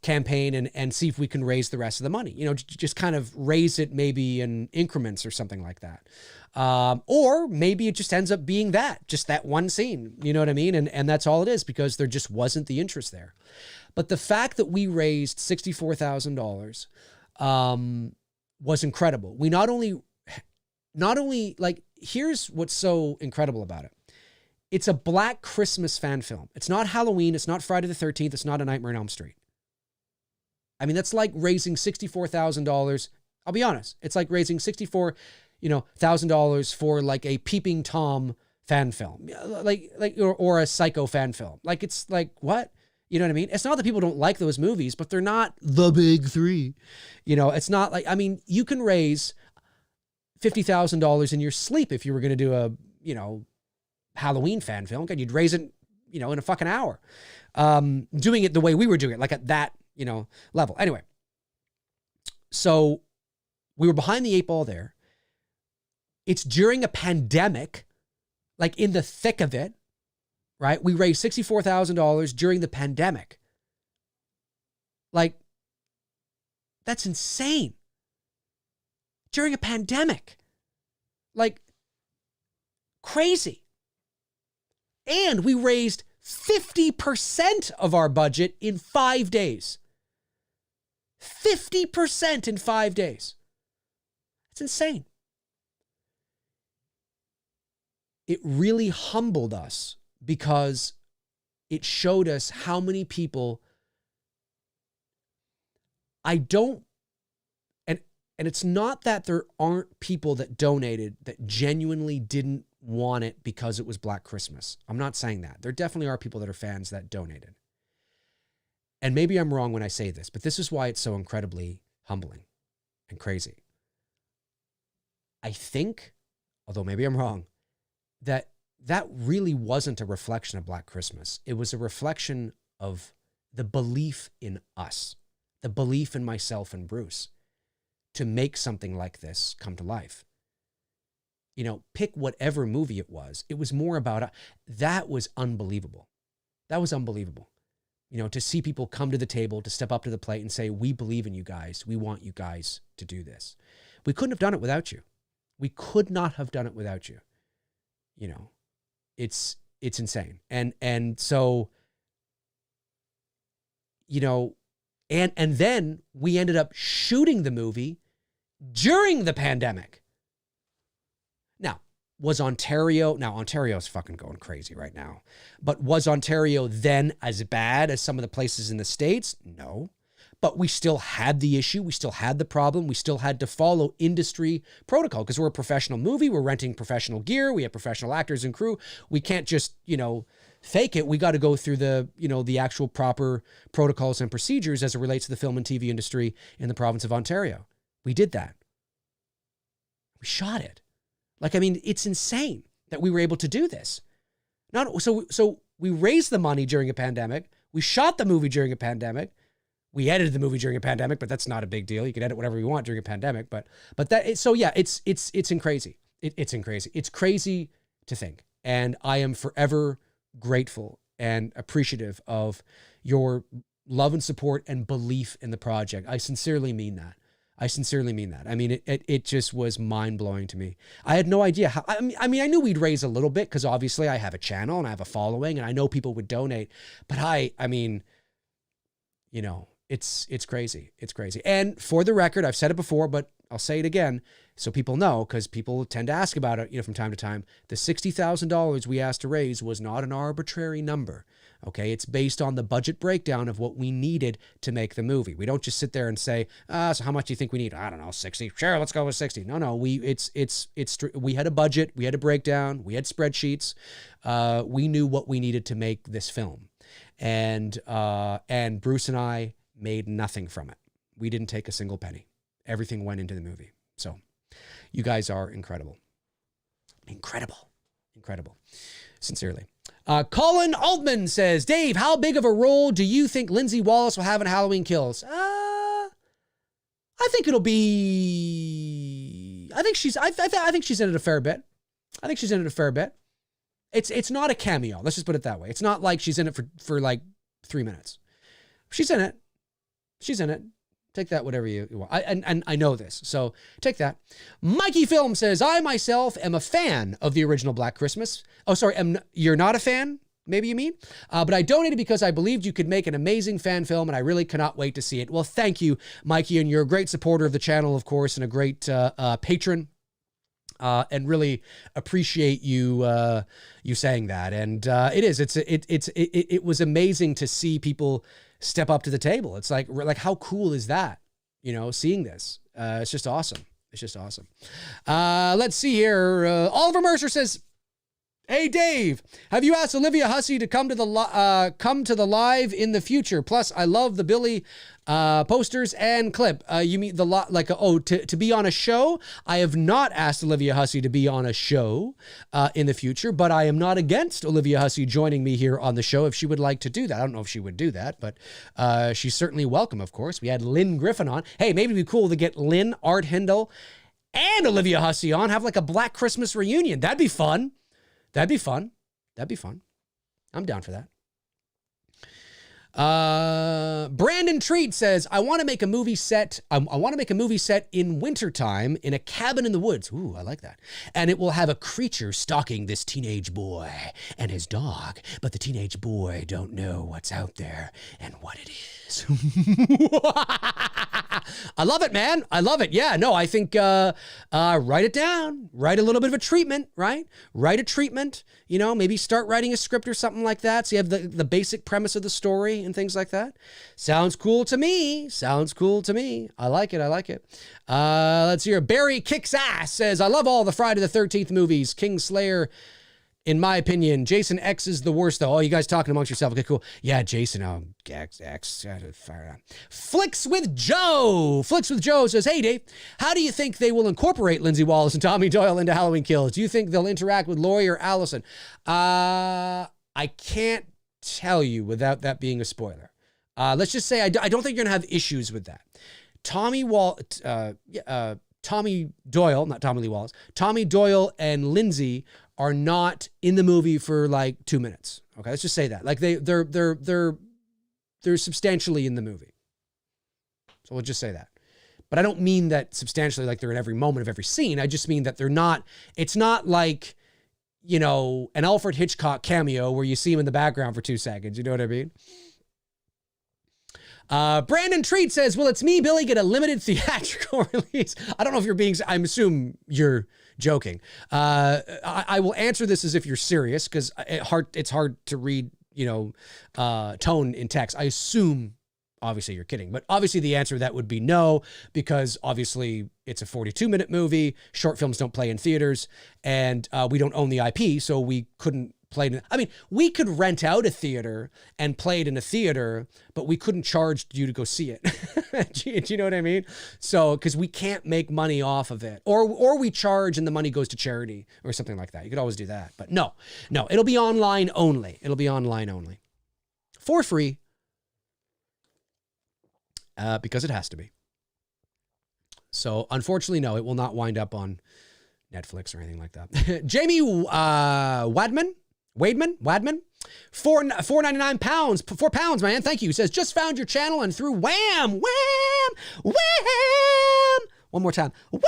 campaign and see if we can raise the rest of the money, you know, just kind of raise it maybe in increments or something like that. Or maybe it just ends up being just that one scene, you know what I mean? And that's all it is, because there just wasn't the interest there. But the fact that we raised $64,000 was incredible. We not only like, here's what's so incredible about it. It's a Black Christmas fan film. It's not Halloween. It's not Friday the 13th. It's not A Nightmare on Elm Street. I mean, that's like raising $64,000. I'll be honest. It's like raising $64,000 for like a Peeping Tom fan film, or a Psycho fan film. Like, it's like, what? You know what I mean? It's not that people don't like those movies, but they're not the big three. You know, it's not like, I mean, you can raise $50,000 in your sleep if you were going to do a, you know, Halloween fan film. God, you'd raise it, you know, in a fucking hour. Doing it the way we were doing it, like at that, you know, level. Anyway, so we were behind the eight ball there. It's during a pandemic, like in the thick of it, right? We raised $64,000 during the pandemic. Like, that's insane. During a pandemic. Like, crazy. And we raised 50% of our budget in 5 days. 50% in 5 days. It's insane. It really humbled us, because it showed us how many people and it's not that there aren't people that donated that genuinely didn't want it because it was Black Christmas. I'm not saying that. There definitely are people that are fans that donated. And maybe I'm wrong when I say this, but this is why it's so incredibly humbling and crazy. I think, although maybe I'm wrong, that really wasn't a reflection of Black Christmas. It was a reflection of the belief in us, the belief in myself and Bruce to make something like this come to life. You know, pick whatever movie it was. It was more about, that was unbelievable. That was unbelievable. You know, to see people come to the table, to step up to the plate and say, we believe in you guys. We want you guys to do this. We couldn't have done it without you. We could not have done it without you. You know, it's insane. And so you know, and then we ended up shooting the movie during the pandemic. Now, was Ontario, now Ontario's fucking going crazy right now, but was Ontario then as bad as some of the places in the States? No. But we still had the issue. We still had the problem. We still had to follow industry protocol because we're a professional movie. We're renting professional gear. We have professional actors and crew. We can't just, you know, fake it. We got to go through the, you know, the actual proper protocols and procedures as it relates to the film and TV industry in the province of Ontario. We did that. We shot it. Like, I mean, it's insane that we were able to do this. So we raised the money during a pandemic. We shot the movie during a pandemic. We edited the movie during a pandemic, but that's not a big deal. You can edit whatever you want during a pandemic, but that, so yeah, it's in crazy. It's in crazy. It's crazy to think. And I am forever grateful and appreciative of your love and support and belief in the project. I sincerely mean that. I mean, it just was mind blowing to me. I had no idea how, I mean, I knew we'd raise a little bit because obviously I have a channel and I have a following and I know people would donate, but I mean, you know, it's crazy. It's crazy. And for the record, I've said it before, but I'll say it again so people know, because people tend to ask about it, you know, from time to time. The $60,000 we asked to raise was not an arbitrary number. Okay, it's based on the budget breakdown of what we needed to make the movie. We don't just sit there and say, so how much do you think we need? I don't know, 60. Sure, let's go with 60. No, we had a budget, we had a breakdown, we had spreadsheets. We knew what we needed to make this film, and Bruce and I made nothing from it. We didn't take a single penny. Everything went into the movie. So you guys are incredible. Incredible. Sincerely. Colin Altman says, Dave, how big of a role do you think Lindsay Wallace will have in Halloween Kills? I think it'll be, I think she's in it a fair bit. It's not a cameo. Let's just put it that way. It's not like she's in it for like 3 minutes. She's in it. Take that whatever you want. I know this, so take that. Mikey Film says, I myself am a fan of the original Black Christmas. Oh, sorry, you're not a fan? Maybe you mean? But I donated because I believed you could make an amazing fan film, and I really cannot wait to see it. Well, thank you, Mikey, and you're a great supporter of the channel, of course, and a great patron. And really appreciate you saying that. And it was amazing to see people step up to the table. It's like how cool is that? You know, seeing this, it's just awesome. Let's see here. Oliver Mercer says, hey Dave, have you asked Olivia Hussey to come to the live in the future? Plus, I love the Billy posters and clip. You mean to be on a show? I have not asked Olivia Hussey to be on a show in the future, but I am not against Olivia Hussey joining me here on the show if she would like to do that. I don't know if she would do that, but she's certainly welcome, of course. We had Lynn Griffin on. Hey, maybe it'd be cool to get Lynn, Art Hindle, and Olivia Hussey on, have like a Black Christmas reunion. That'd be fun. I'm down for that. Brandon Treat says, I want to make a movie set. I want to make a movie set in wintertime in a cabin in the woods. Ooh, I like that. And it will have a creature stalking this teenage boy and his dog, but the teenage boy don't know what's out there and what it is. I love it, man. I love it. Yeah, no, I think write it down. Write a little bit of a treatment, right? Write a treatment, you know, maybe start writing a script or something like that so you have the basic premise of the story and things like that. Sounds cool to me. I like it. Let's hear. Barry Kicks Ass says, I love all the Friday the 13th movies. King Slayer, in my opinion. Jason X is the worst, though. Oh, you guys talking amongst yourself. Okay, cool. Yeah, Jason. Oh, X. Fire on. Flicks with Joe says, hey, Dave, how do you think they will incorporate Lindsay Wallace and Tommy Doyle into Halloween Kills? Do you think they'll interact with Laurie or Allison? I can't tell you without that being a spoiler. Let's just say I don't think you're going to have issues with that. Tommy Doyle, not Tommy Lee Wallace, Tommy Doyle and Lindsay are not in the movie for like 2 minutes. Okay, let's just say that. Like they're substantially in the movie. So we'll just say that. But I don't mean that substantially like they're in every moment of every scene. I just mean that they're not, it's not like, you know, an Alfred Hitchcock cameo where you see him in the background for 2 seconds. You know what I mean? Brandon Treat says, will It's Me, Billy get a limited theatrical release? I don't know if you're being, I assume you're joking. I will answer this as if you're serious because it's hard to read, tone in text. I assume, obviously, you're kidding. But obviously the answer to that would be no, because obviously it's a 42-minute movie. Short films don't play in theaters, and we don't own the IP, so we couldn't play it. I mean, we could rent out a theater and play it in a theater, but we couldn't charge you to go see it. Do you know what I mean? So, because we can't make money off of it, or we charge and the money goes to charity or something like that. You could always do that, but no, it'll be online only. It'll be online only for free, because it has to be. So, unfortunately, no, it will not wind up on Netflix or anything like that. Jamie Wadman, 4.99 pounds, £4, man. Thank you. Says, just found your channel and through wham. One more time. Wham.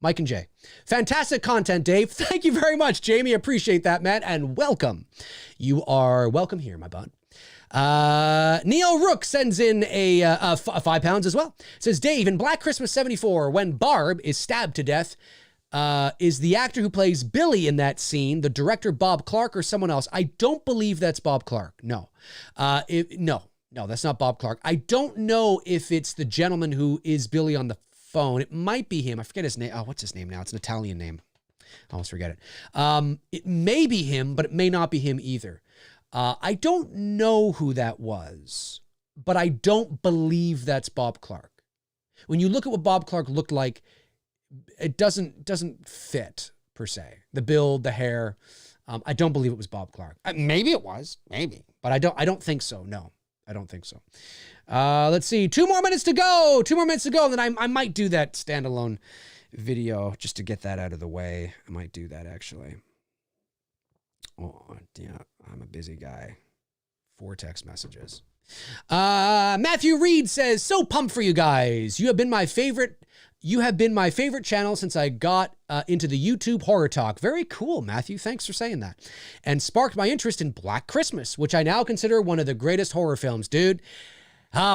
Mike and Jay. Fantastic content, Dave. Thank you very much, Jamie. Appreciate that, man. And welcome. You are welcome here, my bud. Neil Rook sends in a £5 as well. Says, Dave, in Black Christmas 74, when Barb is stabbed to death, is the actor who plays Billy in that scene the director Bob Clark or someone else? I don't believe that's Bob Clark. No. No, that's not Bob Clark. I don't know if it's the gentleman who is Billy on the phone. It might be him. I forget his name. Oh, what's his name now? It's an Italian name. I almost forget it. It may be him, but it may not be him either. I don't know who that was, but I don't believe that's Bob Clark. When you look at what Bob Clark looked like, it doesn't fit per se. The build, the hair. I don't believe it was Bob Clark. Maybe it was, but I don't think so. No, I don't think so. Let's see. 2 more minutes to go. Then I might do that standalone video just to get that out of the way. I might do that actually. Oh, yeah, I'm a busy guy. 4 text messages. Matthew Reed says, so pumped for you guys. You have been my favorite channel since I got into the YouTube horror talk. Very cool, Matthew. Thanks for saying that. And sparked my interest in Black Christmas, which I now consider one of the greatest horror films, dude.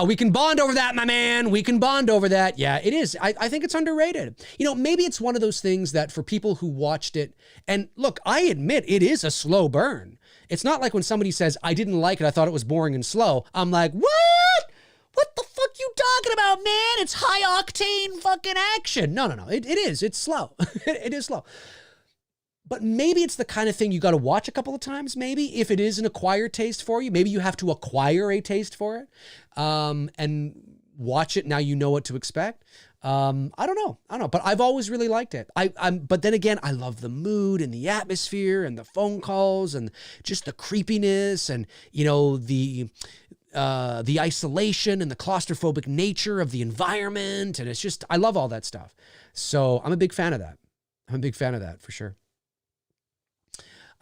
We can bond over that, my man. We can bond over that. Yeah, it is. I think it's underrated. Maybe it's one of those things that for people who watched it, and look, I admit it is a slow burn. It's not like when somebody says, I didn't like it, I thought it was boring and slow. I'm like, what? What the fuck you talking about, man? It's high octane fucking action. No. It is. It's slow. It is slow. But maybe it's the kind of thing you got to watch a couple of times. Maybe if it is an acquired taste for you, maybe you have to acquire a taste for it, and watch it. Now you know what to expect. I don't know, but I've always really liked it. But then again, I love the mood and the atmosphere and the phone calls and just the creepiness and, the isolation and the claustrophobic nature of the environment. And it's just, I love all that stuff. So I'm a big fan of that. For sure.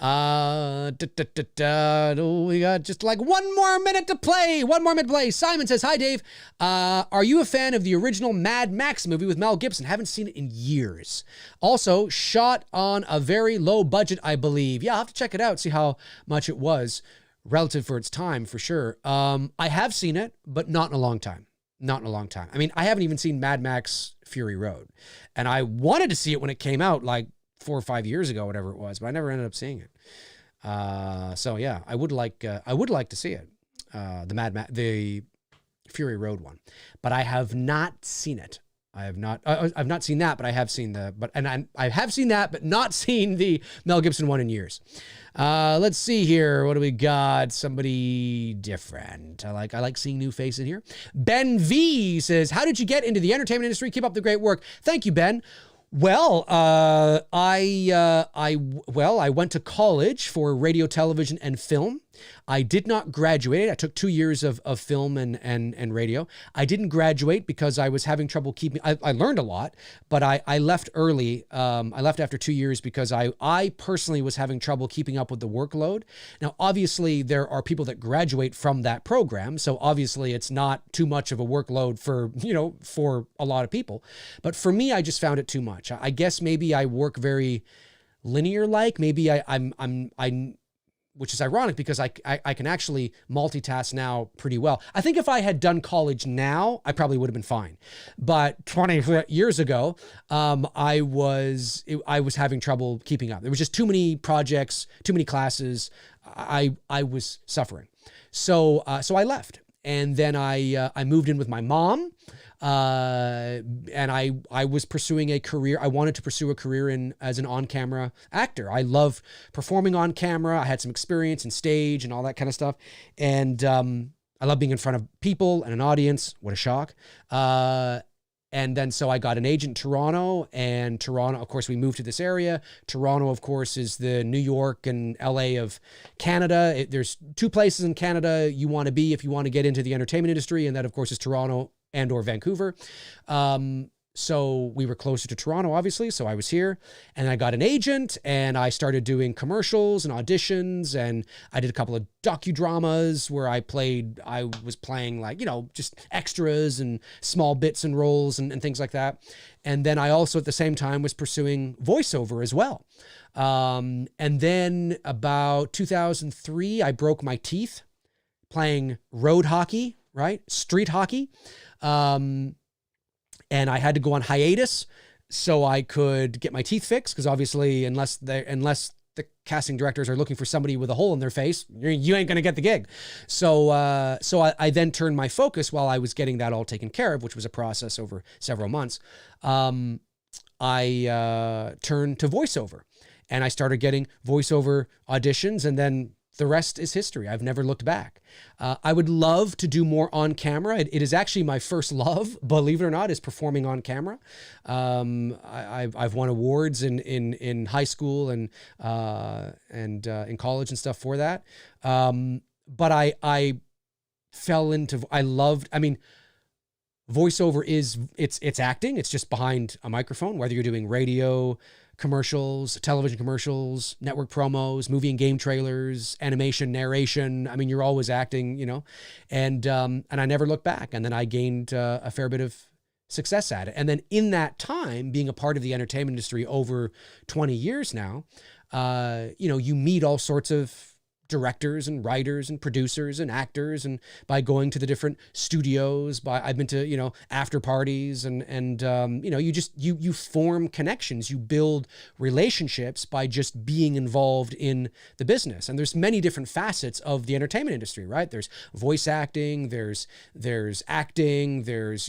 We got just like 1 more minute to play. Simon says, hi, Dave. Are you a fan of the original Mad Max movie with Mel Gibson? Haven't seen it in years. Also, shot on a very low budget, I believe. Yeah, I'll have to check it out, see how much it was relative for its time, for sure. I have seen it, but not in a long time. I mean, I haven't even seen Mad Max Fury Road. And I wanted to see it when it came out, like 4 or 5 years ago, whatever it was, but I never ended up seeing it. So yeah, I would like to see it. The Fury Road one, but I have not seen it. I've not seen that, but I have seen I have seen that, but not seen the Mel Gibson one in years. Let's see here. What do we got? Somebody different. I like seeing new faces here. Ben V says, how did you get into the entertainment industry? Keep up the great work. Thank you, Ben. Well, I went to college for radio, television, and film. I did not graduate. I took 2 years of film and radio. I didn't graduate because I was having trouble keeping, I learned a lot, but I left early. I left after 2 years because I personally was having trouble keeping up with the workload. Now, obviously there are people that graduate from that program. So obviously it's not too much of a workload for a lot of people, but for me, I just found it too much. I guess maybe I work very linear-like. Maybe which is ironic because I can actually multitask now pretty well. I think if I had done college now, I probably would have been fine. But 20 years ago, I was having trouble keeping up. There was just too many projects, too many classes. I was suffering. So I left. And then I moved in with my mom, and I was pursuing a career. I wanted to pursue a career as an on-camera actor. I love performing on camera. I had some experience in stage and all that kind of stuff. And I love being in front of people and an audience. What a shock. And then so I got an agent in Toronto, and Toronto, of course, we moved to this area. Toronto, of course, is the New York and LA of Canada. There's two places in Canada you want to be if you want to get into the entertainment industry, and that, of course, is Toronto and or Vancouver. So we were closer to Toronto, obviously. So I was here, and I got an agent, and I started doing commercials and auditions, and I did a couple of docudramas where I was playing like, just extras and small bits and roles and things like that. And then I also at the same time was pursuing voiceover as well. And then about 2003, I broke my teeth playing road hockey, right? Street hockey. And I had to go on hiatus so I could get my teeth fixed, because obviously unless the casting directors are looking for somebody with a hole in their face, you ain't going to get the gig. So I then turned my focus while I was getting that all taken care of, which was a process over several months. I turned to voiceover, and I started getting voiceover auditions, and then the rest is history. I've never looked back. I would love to do more on camera. It is actually my first love, believe it or not, is performing on camera. I've won awards in high school and in college and stuff for that. But I fell into, voiceover it's acting. It's just behind a microphone, whether you're doing radio commercials, television commercials, network promos, movie and game trailers, animation, narration. You're always acting, and I never looked back. And then I gained a fair bit of success at it. And then in that time, being a part of the entertainment industry over 20 years now, you meet all sorts of directors and writers and producers and actors, and by going to the different studios, I've been to, after parties and you form connections, you build relationships by just being involved in the business. And there's many different facets of the entertainment industry, right? There's voice acting, there's acting, there's,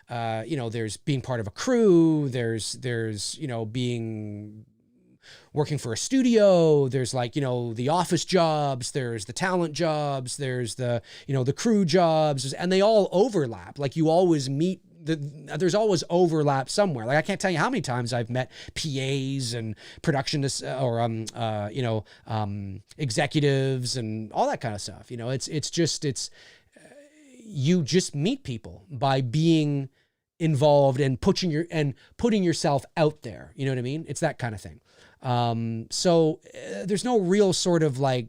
there's being part of a crew, there's being working for a studio, there's the office jobs, there's the talent jobs, there's the crew jobs, and they all overlap. Like you always meet, there's always overlap somewhere. Like I can't tell you how many times I've met PAs and production executives and all that kind of stuff. You just meet people by being involved and putting yourself out there. You know what I mean? It's that kind of thing. So there's no real sort of like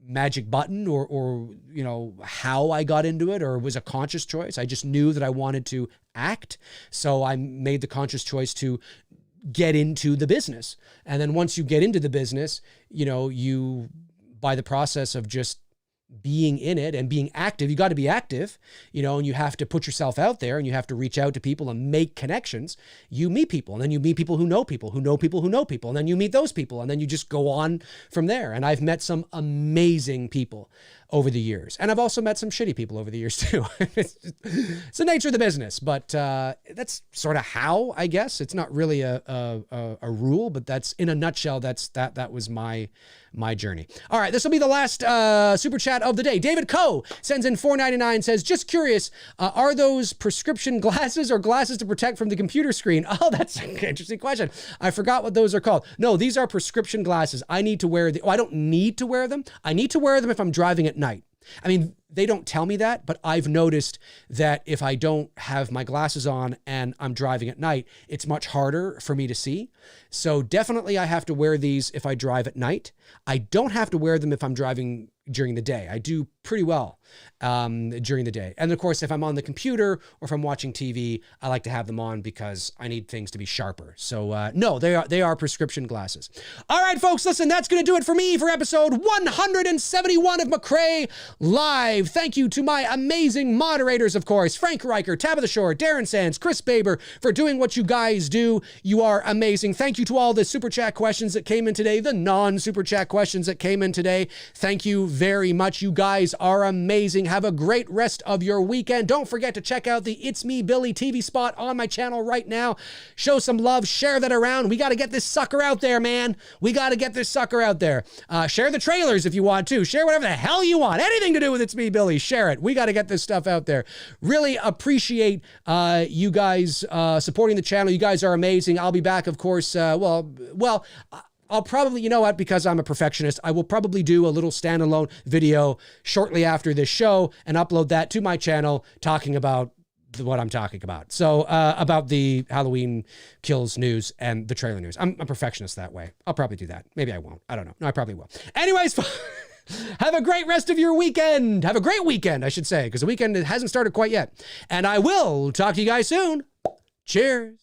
magic button or how I got into it, or it was a conscious choice. I just knew that I wanted to act. So I made the conscious choice to get into the business. And then once you get into the business, you, by the process of just being in it and being active, you got to be active, and you have to put yourself out there, and you have to reach out to people and make connections. You meet people, and then you meet people who know people who know people who know people, and then you meet those people, and then you just go on from there. And I've met some amazing people over the years, and I've also met some shitty people over the years too. It's the nature of the business, but that's sort of how, I guess. It's not really a rule, but that's, in a nutshell, that was my journey. All right, this will be the last super chat of the day. David Coe sends in $4.99, says, just curious, are those prescription glasses or glasses to protect from the computer screen? Oh, that's an interesting question. I forgot what those are called. No, these are prescription glasses. I need to wear I don't need to wear them. I need to wear them if I'm driving at night. They don't tell me that, but I've noticed that if I don't have my glasses on and I'm driving at night, it's much harder for me to see. So definitely I have to wear these if I drive at night. I don't have to wear them if I'm driving during the day. I do pretty well during the day. And of course, if I'm on the computer or if I'm watching TV, I like to have them on because I need things to be sharper. So no, they are prescription glasses. All right, folks, listen, that's going to do it for me for episode 171 of MCRAE Live. Thank you to my amazing moderators, of course, Frank Riker, Tabitha Shore, Darren Sands, Chris Baber, for doing what you guys do. You are amazing. Thank you to all the Super Chat questions that came in today, the non-Super Chat questions that came in today. Thank you very much. You guys are amazing. Have a great rest of your weekend. Don't forget to check out the It's Me Billy TV spot on my channel right now. Show some love. Share that around. We got to get this sucker out there, man. We got to get this sucker out there. Share the trailers if you want to. Share whatever the hell you want. Anything to do with It's Me Billy, share it. We got to get this stuff out there. Really appreciate you guys supporting the channel. You guys are amazing. I'll be back, of course. I'll probably, you know what, because I'm a perfectionist, I will probably do a little standalone video shortly after this show and upload that to my channel talking about what I'm talking about. So about the Halloween Kills news and the trailer news. I'm a perfectionist that way. I'll probably do that. Maybe I won't. I don't know. No, I probably will. Anyways, have a great rest of your weekend. Have a great weekend, I should say, because the weekend hasn't started quite yet. And I will talk to you guys soon. Cheers.